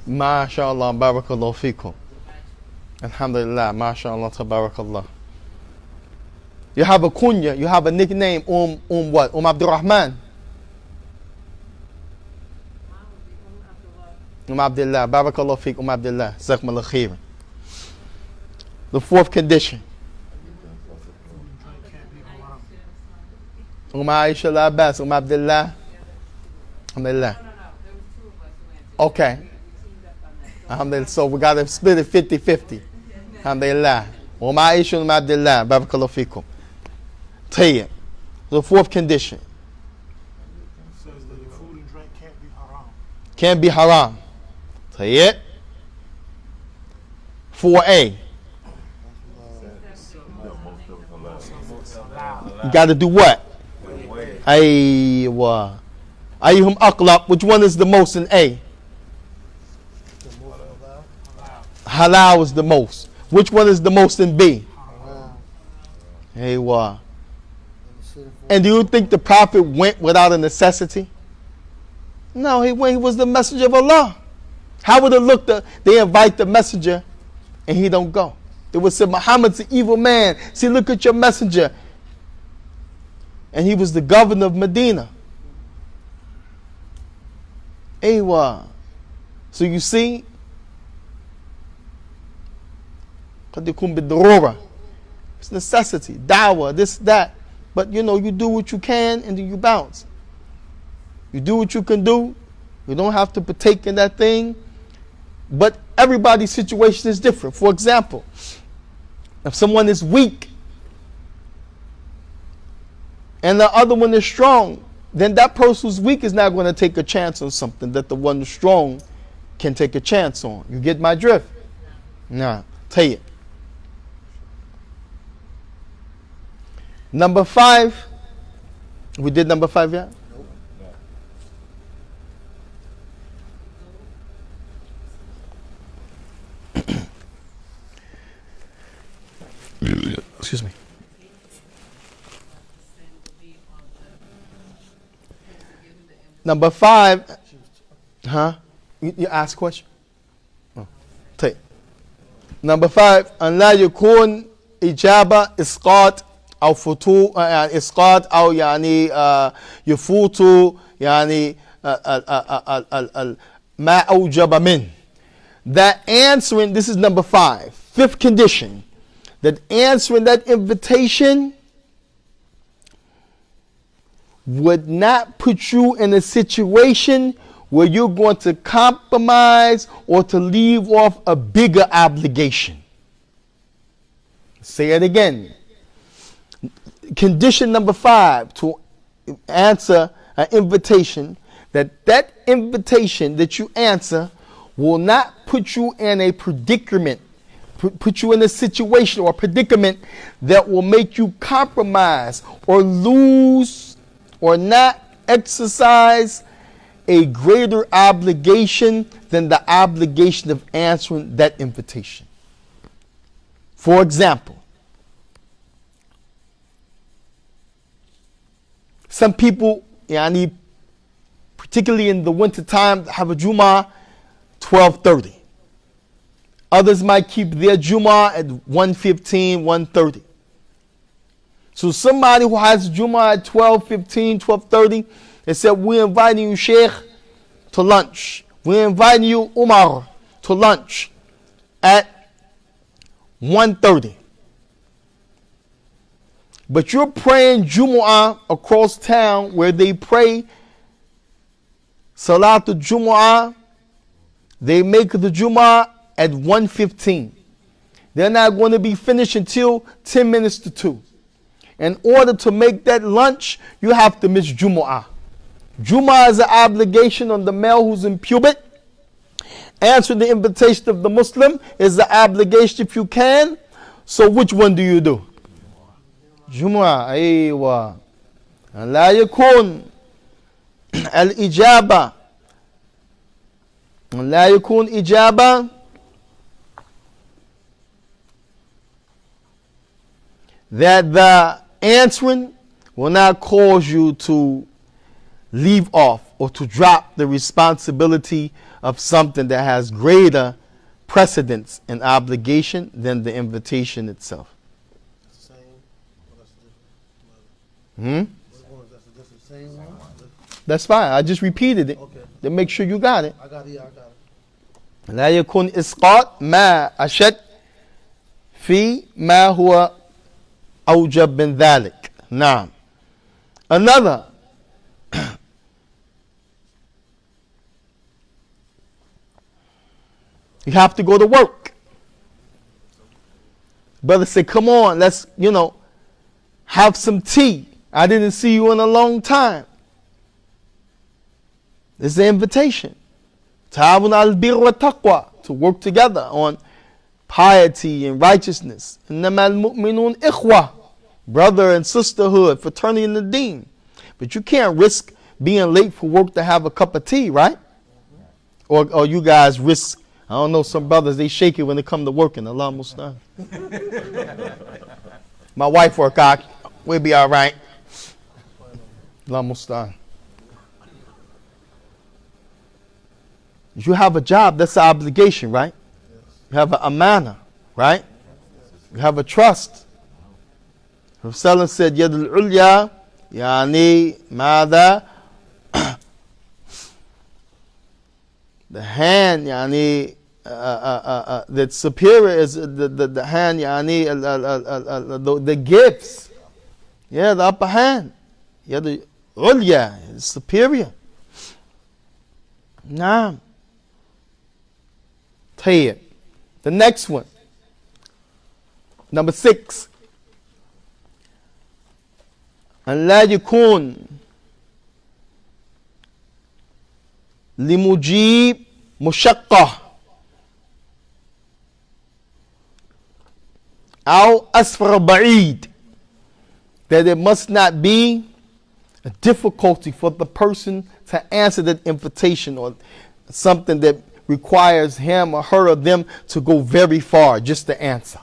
MashaAllah, barakallahu feekum. Alhamdulillah, MashaAllah, tabarakallah. You have a kunya, you have a nickname, what? Abdurrahman. Abdullah, barakallahu feek, Abdullah, Zakmallah khair. The 4th condition. Aisha la Abbas, Abdullah. Alhamdulillah. Okay. Alhamdulillah. So we got to split it 50-50. Alhamdulillah. Aisha Abdullah. Barakallahu fikum. Tayyib. The fourth condition. It says that your food and drink can't be haram. Can't be haram. Tayyib. 4A. You got to do what? Aywa. Ayyuhum aqlaq. Which one is the most in A? Halal is the most. Which one is the most in B? Aywa. And do you think the prophet went without a necessity? No, he went. He was the messenger of Allah. How would it look that they invite the messenger and he don't go? They would say, Muhammad's an evil man. See, look at your messenger. And he was the governor of Medina. Aywa. So you see, it's necessity, dawah, this, that. But you know, you do what you can and then you bounce. You do what you can do. You don't have to partake in that thing. But everybody's situation is different. For example, if someone is weak and the other one is strong, then that person who's weak is not going to take a chance on something that the one who's strong can take a chance on. You get my drift? Nah, tell you. Number 5. We did number 5 yet? Excuse me. Number 5. Huh? You ask a question? Oh. Take. Number 5. أن لا يكون إجابة إسقاط أو فتو إسقاط أو يعني يفوت يعني ما أوجب منه. That answering, this is number 5. 5th condition. That answering that invitation would not put you in a situation where you're going to compromise or to leave off a bigger obligation. Say it again. Condition number 5 to answer an invitation, that invitation that you answer will not put you in a predicament, put you in a situation or a predicament that will make you compromise or lose or not exercise a greater obligation than the obligation of answering that invitation. For example, some people, particularly in the winter time, have a Jummah 12:30. Others might keep their Jummah at 1:15, 1:30. So somebody who has Jummah at 12:15, 12:30, they said, we're inviting you, Shaikh, to lunch. We're inviting you, Umar, to lunch at 1:30. But you're praying Jumu'ah across town where they pray Salatul Jumu'ah. They make the Jumu'ah at 1:15. They're not going to be finished until 10 minutes to 2. In order to make that lunch, you have to miss Jumu'ah. Jumu'ah is an obligation on the male who's in puberty. Answering the invitation of the Muslim is the obligation if you can. So which one do you do? Jumu'ah. Aywa. La yakun al-ijaba. La yakun ijaba. That the answering will not cause you to leave off or to drop the responsibility of something that has greater precedence and obligation than the invitation itself. That's the same. That's That's the same one. That's fine. I just repeated it. Okay. To make sure you got it. I got it. Yeah, I got it. لا يكون إسقاط ما أشد في ما هو أوجب من ذلك. نعم. Another. You have to go to work. Brother said, come on, let's, have some tea. I didn't see you in a long time. This is an invitation. Ta'awun al-birr wa taqwa, to work together on piety and righteousness. Innama al-mu'minun ikhwa, brother and sisterhood, fraternity in the deen. But you can't risk being late for work to have a cup of tea, right? Or you guys risk, I don't know, some brothers, they shake it when they come to working. Allah Mustan. My wife work out, we'll be all right. Allah Mustan. You have a job, that's an obligation, right? You have an amana, right? You have a trust. Rasulullah said, Yadul ulya, yani mada. The hand, yani, that's superior is the hand, yani, the gifts. Yeah, the upper hand. Yadul ulya is superior. Naam. The next one, number 6. أن لا يكون لمجيب مشقة أو أسفر بعيد, that it must not be a difficulty for the person to answer that invitation, or something that requires him or her or them to go very far just to answer.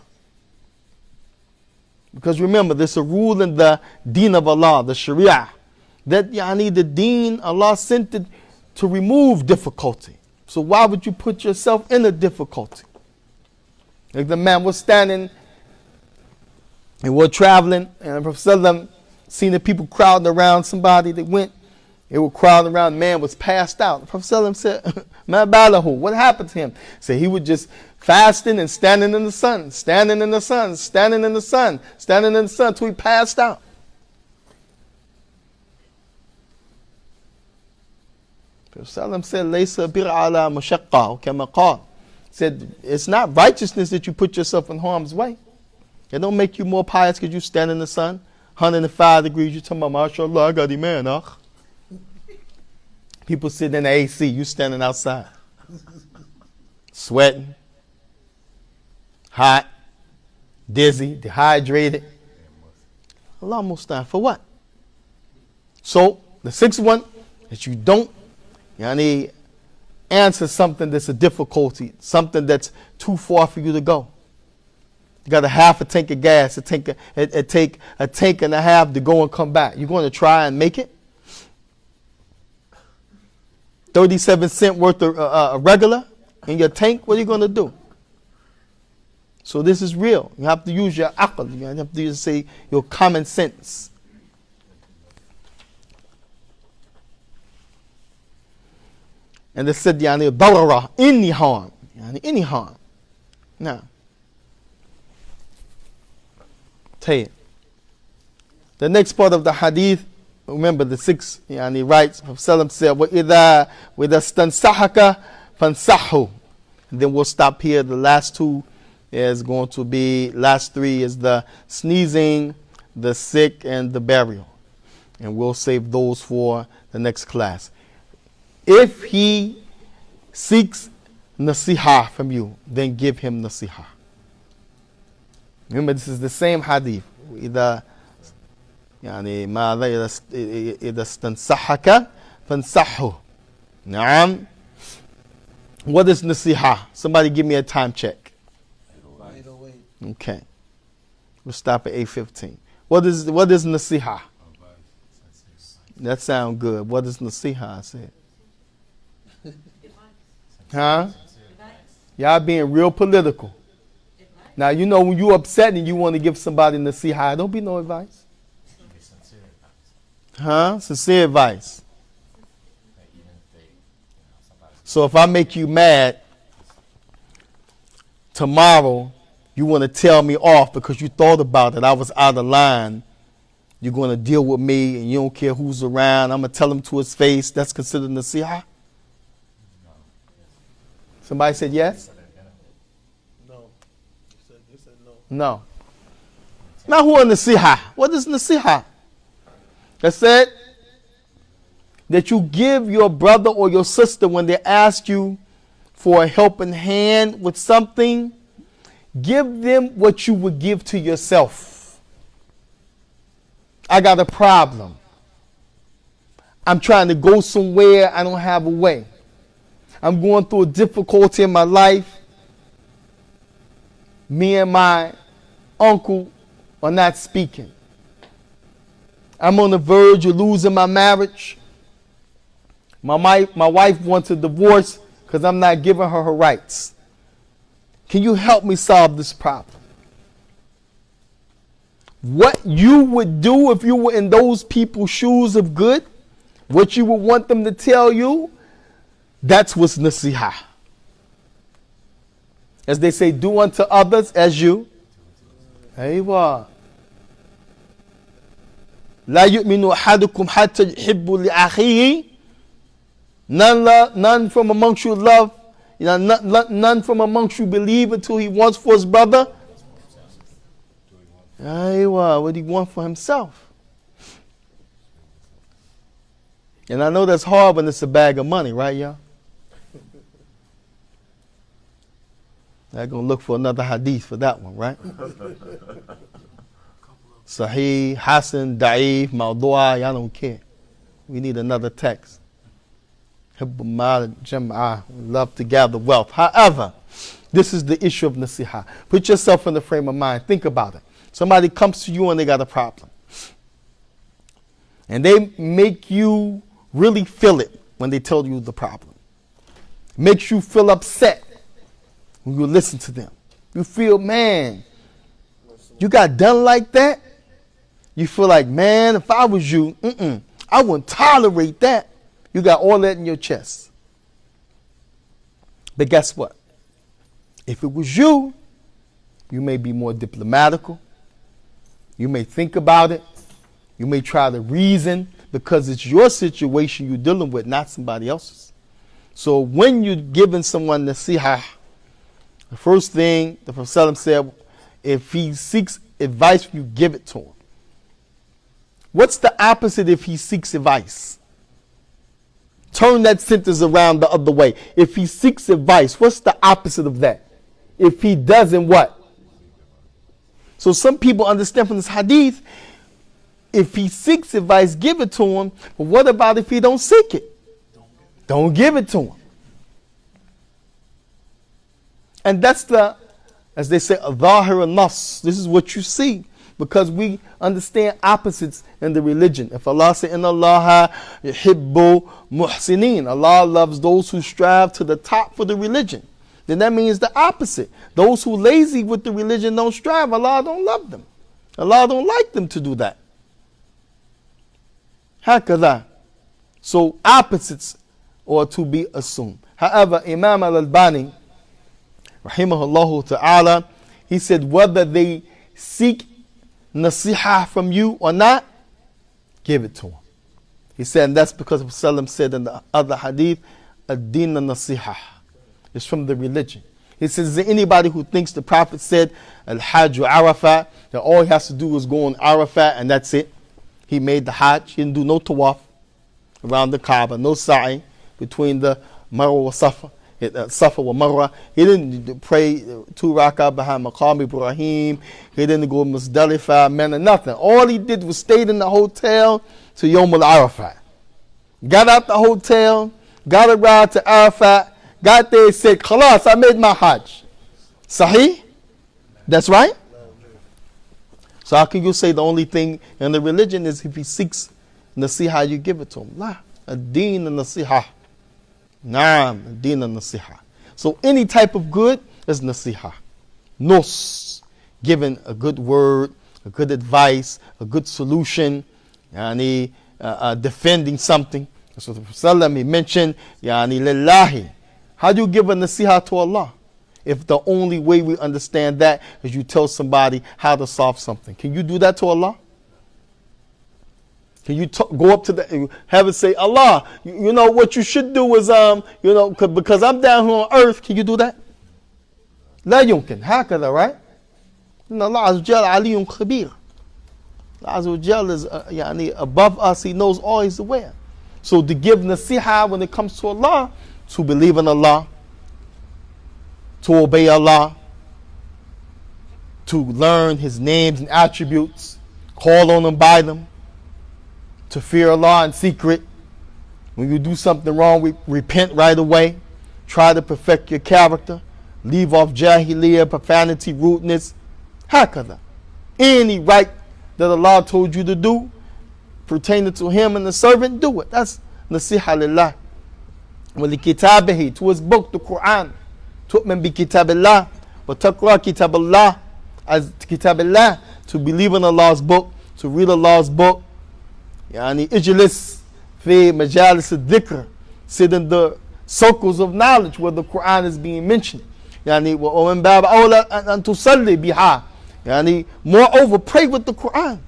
Because remember, there's a rule in the deen of Allah, the Sharia, that the deen, Allah sent it to remove difficulty. So why would you put yourself in a difficulty? Like the man was standing and we're traveling, and Prophet seen the people crowding around somebody that went. They were crowding around, the man was passed out. The Prophet said, Ma balahu, what happened to him? So he was just fasting and standing in the sun, standing in the sun, standing in the sun, standing in the sun till he passed out. Prophet said, Laysa bir ala mashaqqa, kama qala. Said, it's not righteousness that you put yourself in harm's way. It don't make you more pious because you stand in the sun, 105 degrees, you talking about, mashallah, I got iman, akh. People sitting in the AC, you standing outside. Sweating, hot, dizzy, dehydrated. Allah mustaan, for what? So, the 6th one, that you don't answer something that's a difficulty, something that's too far for you to go. You got a half a tank of gas, it take a tank and a half to go and come back. You're going to try and make it? 37 cents worth of regular in your tank, what are you going to do? So this is real. You have to use your aql. You have to say your common sense. And they said, darara, any harm. Any harm. Now, the next part of the hadith, remember the 6, writes, Prophet said, وَإِذَا اسْتَنْصَحَكَ فَانْصَحْهُ. And then we'll stop here. The last 2 is going to be, last 3 is the sneezing, the sick, and the burial. And we'll save those for the next class. If he seeks nasihah from you, then give him nasihah. Remember, this is the same hadith. إذا ماذا إذا استنصحك فانصحه. نعم. What is nasihah? Somebody give me a time check. 8:08. Okay. We'll stop at 8:15. What is nasihah? That sounds good. What is nasihah? I said. Huh? Y'all being real political. Now, when you upset and you want to give somebody nasihah, don't be no advice. Huh? Sincere advice. So if I make you mad, tomorrow you want to tell me off because you thought about it, I was out of line, you're going to deal with me and you don't care who's around. I'm going to tell him to his face. That's considered nasiha? Somebody said yes? No. You said no. No. Now who are nasiha? What is nasiha? It said that you give your brother or your sister when they ask you for a helping hand with something, give them what you would give to yourself. I got a problem. I'm trying to go somewhere. I don't have a way. I'm going through a difficulty in my life. Me and my uncle are not speaking. I'm on the verge of losing my marriage. My wife wants a divorce because I'm not giving her her rights. Can you help me solve this problem? What you would do if you were in those people's shoes of good, what you would want them to tell you, that's what's nasiha. As they say, do unto others as you. Aywa. لا يؤمن أحدكم حتى يحب لأخيه. None from amongst you love, none from amongst you believe until he wants for his brother. Aywa, what he wants for himself. And I know that's hard when it's a bag of money, right, y'all? I'm going to look for another hadith for that one, right? Sahih, Hasan, Da'if, Mawdu'a, y'all don't care. We need another text. Love to gather wealth. However, this is the issue of nasiha. Put yourself in the frame of mind. Think about it. Somebody comes to you and they got a problem. And they make you really feel it when they tell you the problem. Makes you feel upset when you listen to them. You feel, man, you got done like that? You feel like, man, if I was you, I wouldn't tolerate that. You got all that in your chest. But guess what? If it was you, you may be more diplomatical. You may think about it. You may try to reason because it's your situation you're dealing with, not somebody else's. So when you're giving someone nasiha, the first thing the Prophet said, if he seeks advice, you give it to him. What's the opposite if he seeks advice? Turn that sentence around the other way. If he seeks advice, what's the opposite of that? If he doesn't what? So some people understand from this hadith, if he seeks advice, give it to him. But what about if he don't seek it? Don't give it to him. And that's the, as they say, dhahir an-nas. This is what you see. Because we understand opposites in the religion. If Allah said, Inna Allaha yuhibbu muhsinin, Allah loves those who strive to the top for the religion, then that means the opposite. Those who lazy with the religion don't strive, Allah don't love them. Allah don't like them to do that. Hakadha. So opposites are to be assumed. However, Imam al-Albani, rahimahullah ta'ala, he said whether they seek nasiha from you or not, give it to him. He said, and that's because Rasulullah said in the other hadith, ad-din nasiha. It's from the religion. He says, is there anybody who thinks the Prophet said, al-hajj arafat, that all he has to do is go on Arafat and that's it? He made the hajj. He didn't do no tawaf around the Kaaba, no sa'i between the Marwa wa Safa. Safa wa Marwa. He didn't pray 2 rak'ah behind Maqam Ibrahim. He didn't go Muzdalifah, Mina, nothing. All he did was stayed in the hotel to Yom al-Arafat. Got out the hotel, got a ride to Arafat, got there and said, Khalas, I made my Hajj. Sahih? That's right? So how can you say the only thing in the religion is if he seeks nasiha, you give it to him? La. Ad-din nasiha. Naam, din nasiha. So any type of good is nasiha. Nus, giving a good word, a good advice, a good solution, yani, defending something. So the Prophet he mentioned, yani lillahi. How do you give a nasiha to Allah? If the only way we understand that is you tell somebody how to solve something. Can you do that to Allah? Can you go up to the, have it say, Allah, you know what you should do is, because I'm down here on earth, can you do that? لا يمكن هكذا, right? إن الله عز وجل علي خبير. Allah Azza wa Jal is above us. He knows all. He's aware. So to give nasiha when it comes to Allah, to believe in Allah, to obey Allah, to learn His names and attributes, call on Him by them, to fear Allah in secret. When you do something wrong, repent right away. Try to perfect your character. Leave off jahiliyyah, profanity, rudeness. Hakada. Any right that Allah told you to do pertaining to Him and the servant, do it. That's nasiha lillah. وَلِكِتَابِهِ, to His book, the Quran. تُؤْمِن بِكِتَابِ اللَّهِ وَتَقْرَأ كِتَابَ اللَّهِ, as Kitaabullah, to believe in Allah's book, to read Allah's book. اجلس في مجالس الذكر, sit in the circles of knowledge where the Quran is being mentioned. وَمِن بَابِ أَوْلَى أَن تُصَلِّ بِهَا, moreover, pray with the Quran.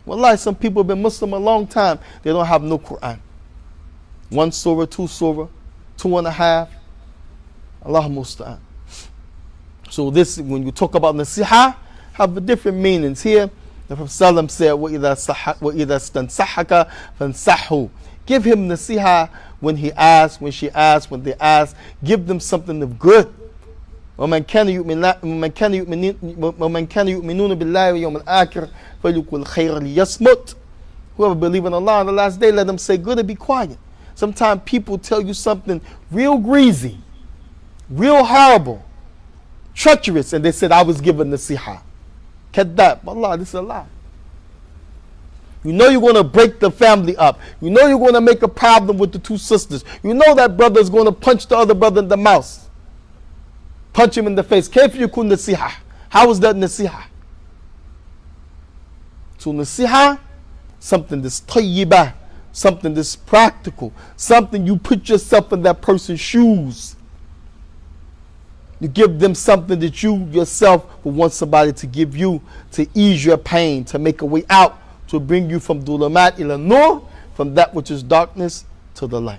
Wallahi, some people have been Muslim a long time, they don't have no Quran. 1 surah, 2 surah, 2.5. Allah musta'an. So this, when you talk about nasiha, have different meanings. Here, the Prophet ﷺ said, وَإِذَا اسْتَنْصَحَكَ فَانْصَحْهُ. Give him nasiha when he asks, when she asks, when they ask. Give them something of good. وَمَنْ كَانَ يُؤْمِنُونَ بِاللَّهِ وَيَوْمِ الْآخِرِ فَلْيَقُلْ خَيْرًا لِيَصْمُتْ. Whoever believes in Allah on the last day, let them say good and be quiet. Sometimes people tell you something real greasy, real horrible, treacherous, and they said, I was given nasiha. Kadab. Allah, this is a lie. You know you're going to break the family up. You know you're going to make a problem with the 2 sisters. You know that brother is going to punch the other brother in the mouth. Punch him in the face. Kayf yakun nasiha? How is that nasiha? So nasiha, something that's tayyibah, something that's practical, something you put yourself in that person's shoes. You give them something that you yourself would want somebody to give you to ease your pain, to make a way out, to bring you from dhulumat ila nur, from that which is darkness to the light.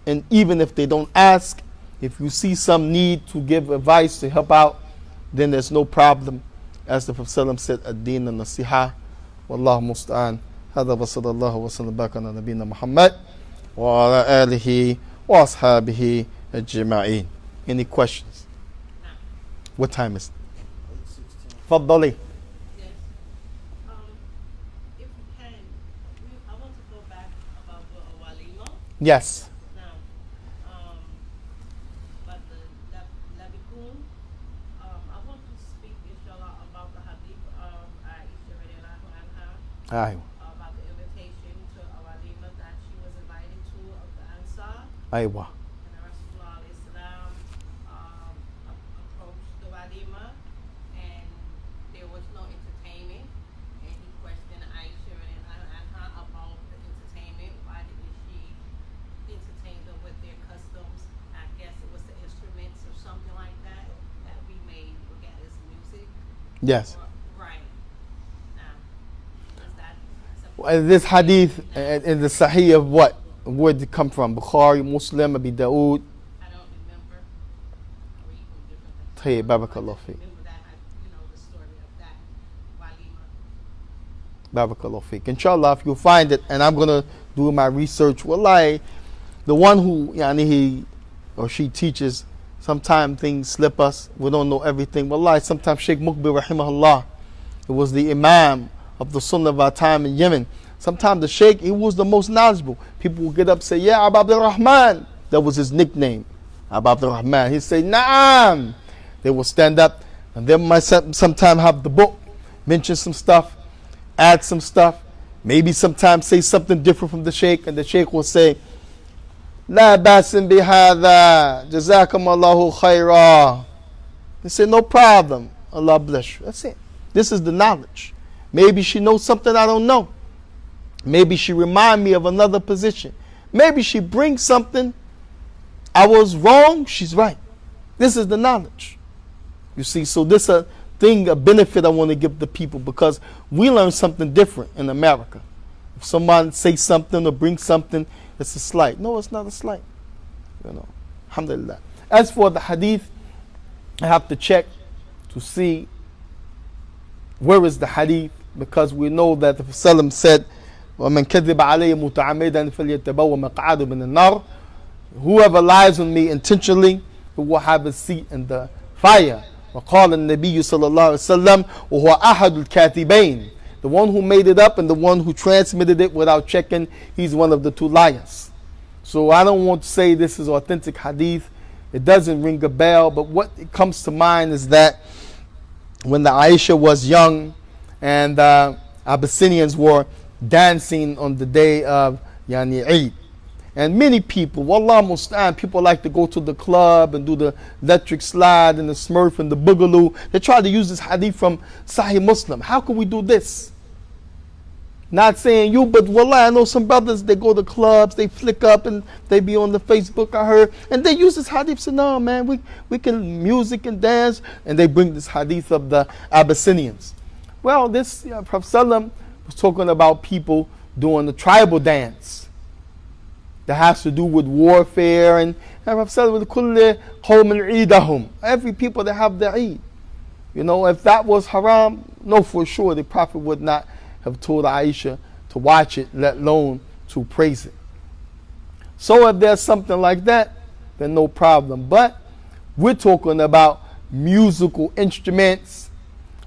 And even if they don't ask, if you see some need to give advice to help out, then there's no problem. As the Prophet ﷺ said, ad-din al-nasiha. Wallahu musta'an. هذا وصلى الله وسلم وبارك على نبينا محمد وعلى آله وأصحابه أجمعين. Any questions? No. What time is it? تفضلي. Yes. If you can, I want to go back about the walima. Yes. Now, but the labikun, I want to speak, inshallah, about the hadith of Aisha radiallahu anha. Aywa. About the invitation to a walima that she was invited to of the Ansar. Aywa. And Rasulullah alayhi salam approached the walima and there was no entertainment. And he questioned Aisha and her about the entertainment. Why didn't she entertain them with their customs? I guess it was the instruments or something like that that we may look at as music. Yes. Right. Now, is that This hadith in the Sahih of what? Where did it come from? Bukhari, Muslim, Abi Dawood. I don't remember. Or even different. Tayyib, barakallahu feek. Remember that, the story of that walima. Barakallahu feek. Inshallah, if you find it, and I'm going to do my research. Wallahi, the one who he or she teaches, sometimes things slip us. We don't know everything. Wallahi, sometimes Shaykh Muqbil rahimahullah, it was the Imam of the Sunnah of our time in Yemen. Sometimes the Shaykh, he was the most knowledgeable. People would get up and say, yeah, Abu Abdul Rahman. That was his nickname, Abu Abdul Rahman. He'd say, Naam. They would stand up, and they might sometimes have the book, mention some stuff, add some stuff, maybe sometimes say something different from the Shaykh, and the Shaykh will say, La basin bihada, jazakum Allahu khairah. They say, no problem, Allah bless you. That's it. This is the knowledge. Maybe she knows something I don't know. Maybe she remind me of another position. Maybe she brings something. I was wrong, she's right. This is the knowledge. You see, so this a thing, a benefit I want to give the people, because we learn something different in America. If someone say something or bring something, it's a slight. No, it's not a slight. You know, alhamdulillah. As for the hadith, I have to check to see where is the hadith, because we know that the Prophet said, وَمَنْ كَذِبَ عَلَيَّ مُتَعَمِّدًا فَلْيَتَبَوَّأْ مَقْعَدَهُ مِنَ النَّارِ. Whoever lies on me intentionally, he will have a seat in the fire. وقال النبي صلى الله عليه وسلم وهو أحد الكاتبين. The one who made it up and the one who transmitted it without checking, he's one of the two liars. So I don't want to say this is authentic hadith. It doesn't ring a bell, but what it comes to mind is that when the Aisha was young and Abyssinians were dancing on the day of Yani Eid. And many people, wallah musta'an, people like to go to the club and do the electric slide and the smurf and the boogaloo. They try to use this hadith from Sahih Muslim. How can we do this? Not saying you, but wallah, I know some brothers, they go to clubs, they flick up and they be on the Facebook, I heard, and they use this hadith. Say, no man, we can music and dance, and they bring this hadith of the Abyssinians. Well, this Prophet Sallam was talking about people doing the tribal dance that has to do with warfare, and Prophet Sallam with kulli qawmin eidahum, every people that have their Eid. You know, if that was haram, no, for sure the Prophet would not have told Aisha to watch it, let alone to praise it. So if there's something like that, then no problem. But we're talking about musical instruments.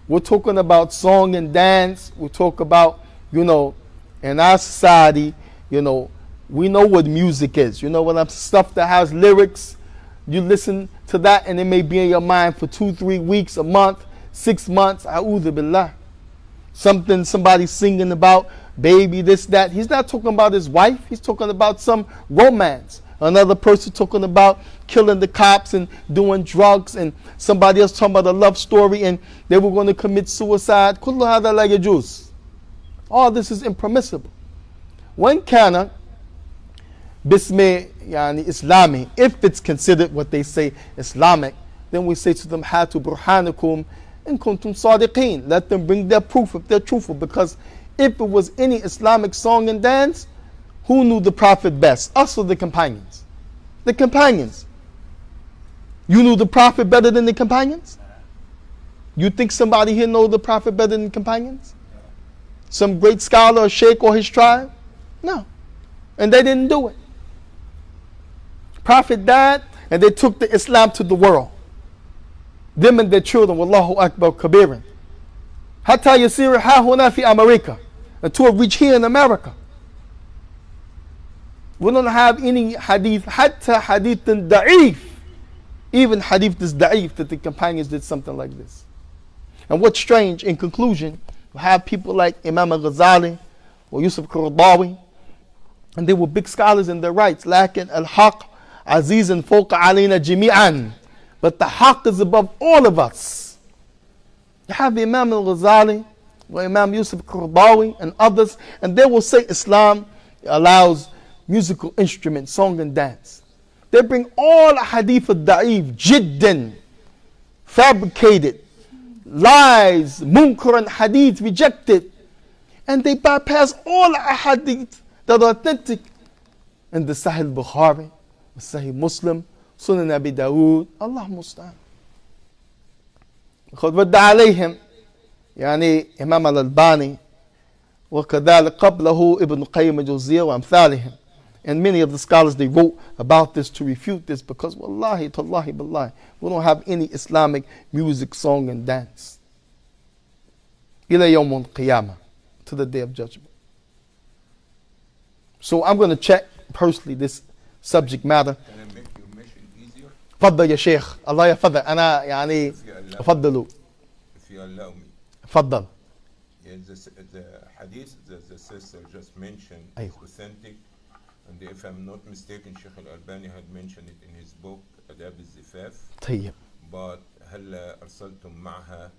We're talking about song and dance. We talk about, you know, in our society, you know, we know what music is. You know, when I'm stuff that has lyrics, you listen to that and it may be in your mind for 2-3 weeks, a month, 6 months. A'udhu billah. Something somebody's singing about, baby, this, that. He's not talking about his wife. He's talking about some romance. Another person talking about killing the cops and doing drugs, and somebody else talking about a love story and they were going to commit suicide. Kullu hada la yajuz. All this is impermissible. When kana bismi yani Islami, if it's considered what they say Islamic, then we say to them, hatu burhanakum in kuntum sadiqeen. Let them bring their proof if they're truthful, because if it was any Islamic song and dance, who knew the Prophet best? Us or the companions? The companions. You knew the Prophet better than the companions? You think somebody here know the Prophet better than the companions? Some great scholar or Shaikh or his tribe? No. And they didn't do it. Prophet died and they took the Islam to the world. Them and their children, Wallahu Akbar Kabiran. Hatta yasir hahuna fi America. Until it reach here in America. We don't have any hadith, hatta hadith and da'if. Even hadith is da'if that the companions did something like this. And what's strange, in conclusion, we have people like Imam al-Ghazali or Yusuf Qaradawi, and they were big scholars in their rights. Lakin al-haq azizan fawqa alayna jami'an. But the haq is above all of us. You have Imam al-Ghazali, or Imam Yusuf Qaradawi, and others, and they will say Islam allows musical instruments, song and dance. They bring all hadith al-da'if, jiddan, fabricated, lies, munkar and hadith rejected, and they bypass all hadith that are authentic in the Sahih Bukhari, the Sahih Muslim, Sunan Abi Dawood. Allah musta'an. قد رد عليهم يعني إمام الألباني وكذلك قبله ابن قيم الجوزية وأمثالهم. And many of the scholars, they wrote about this to refute this, because wallahi, tallahi, billahi, we don't have any Islamic music, song and dance. Ila yawm al-qiyamah, to the day of judgment. So I'm going to check personally this subject matter. Can I make your mission easier? تفضل يا شيخ. الله يفضل. أنا يعني أفضله. If you allow me. تفضل. Yeah, the hadith that the sister just mentioned is authentic. And if I'm not mistaken, Shaykh al-Albani had mentioned it in his book, Adab al-Zifaf. طيب. But هل أرسلتم معها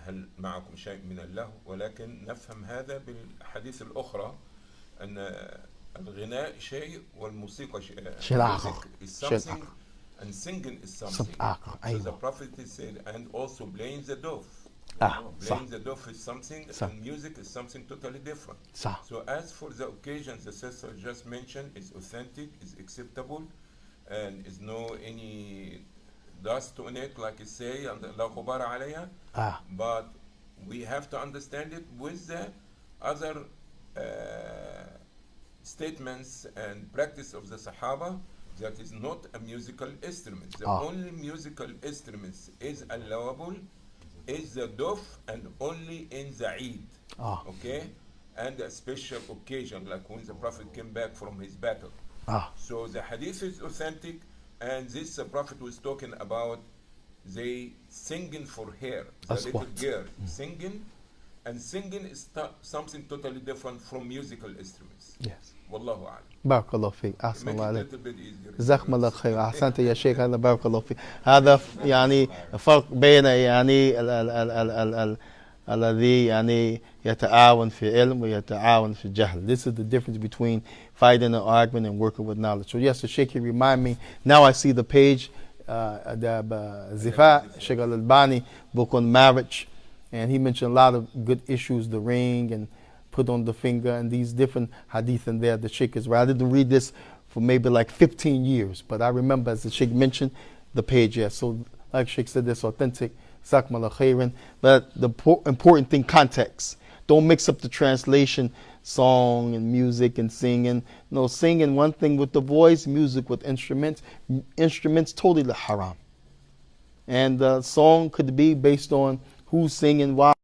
هل معكم شيء من الله؟ ولكن نفهم هذا بالحديث الأخرى أن الغناء شيء والموسيقى شيء آخر. is something and singing is something. آخر. So the Prophet said, and also playing the dove. Playing the duf is something, صح. and music is something totally different. صح. So as for the occasion the sister just mentioned is authentic, is acceptable, and is no any dust on it, like you say, and la ghubara alayha. But we have to understand it with the other statements and practice of the Sahaba, that is not a musical instrument. The only musical instruments is allowable is the duf, and only in the Eid. Okay? And a special occasion, like when the Prophet came back from his battle. So the hadith is authentic, and this Prophet was talking about they singing for her, the little girl singing, and singing is something totally different from musical instruments. Yes. Wallahu a'lam. بارك الله فيك أحسن Make it الله a عليك little bit easier. جزاكم الله خير أحسنت يا شيخ هذا بارك الله فيك هذا يعني فرق بين يعني الذي يعني يتعاون في علم ويتعاون في جهل. This is the difference between fighting and arguing and working with knowledge. So yes, the Shaykh remind me, now I see the page, the Zifa, Shaykh al-Albani book on marriage, and he mentioned a lot of good issues, the ring and put on the finger and these different hadith in there. The Shaykh is right. I didn't read this for maybe like 15 years, but I remember as the Shaykh mentioned the page, yes. So like Shaykh said, it's authentic. Sakmallah khairan. But the important thing, context. Don't mix up the translation, song and music and singing. No, singing one thing with the voice, music with instruments. Instruments totally haram. And the song could be based on who's singing, why.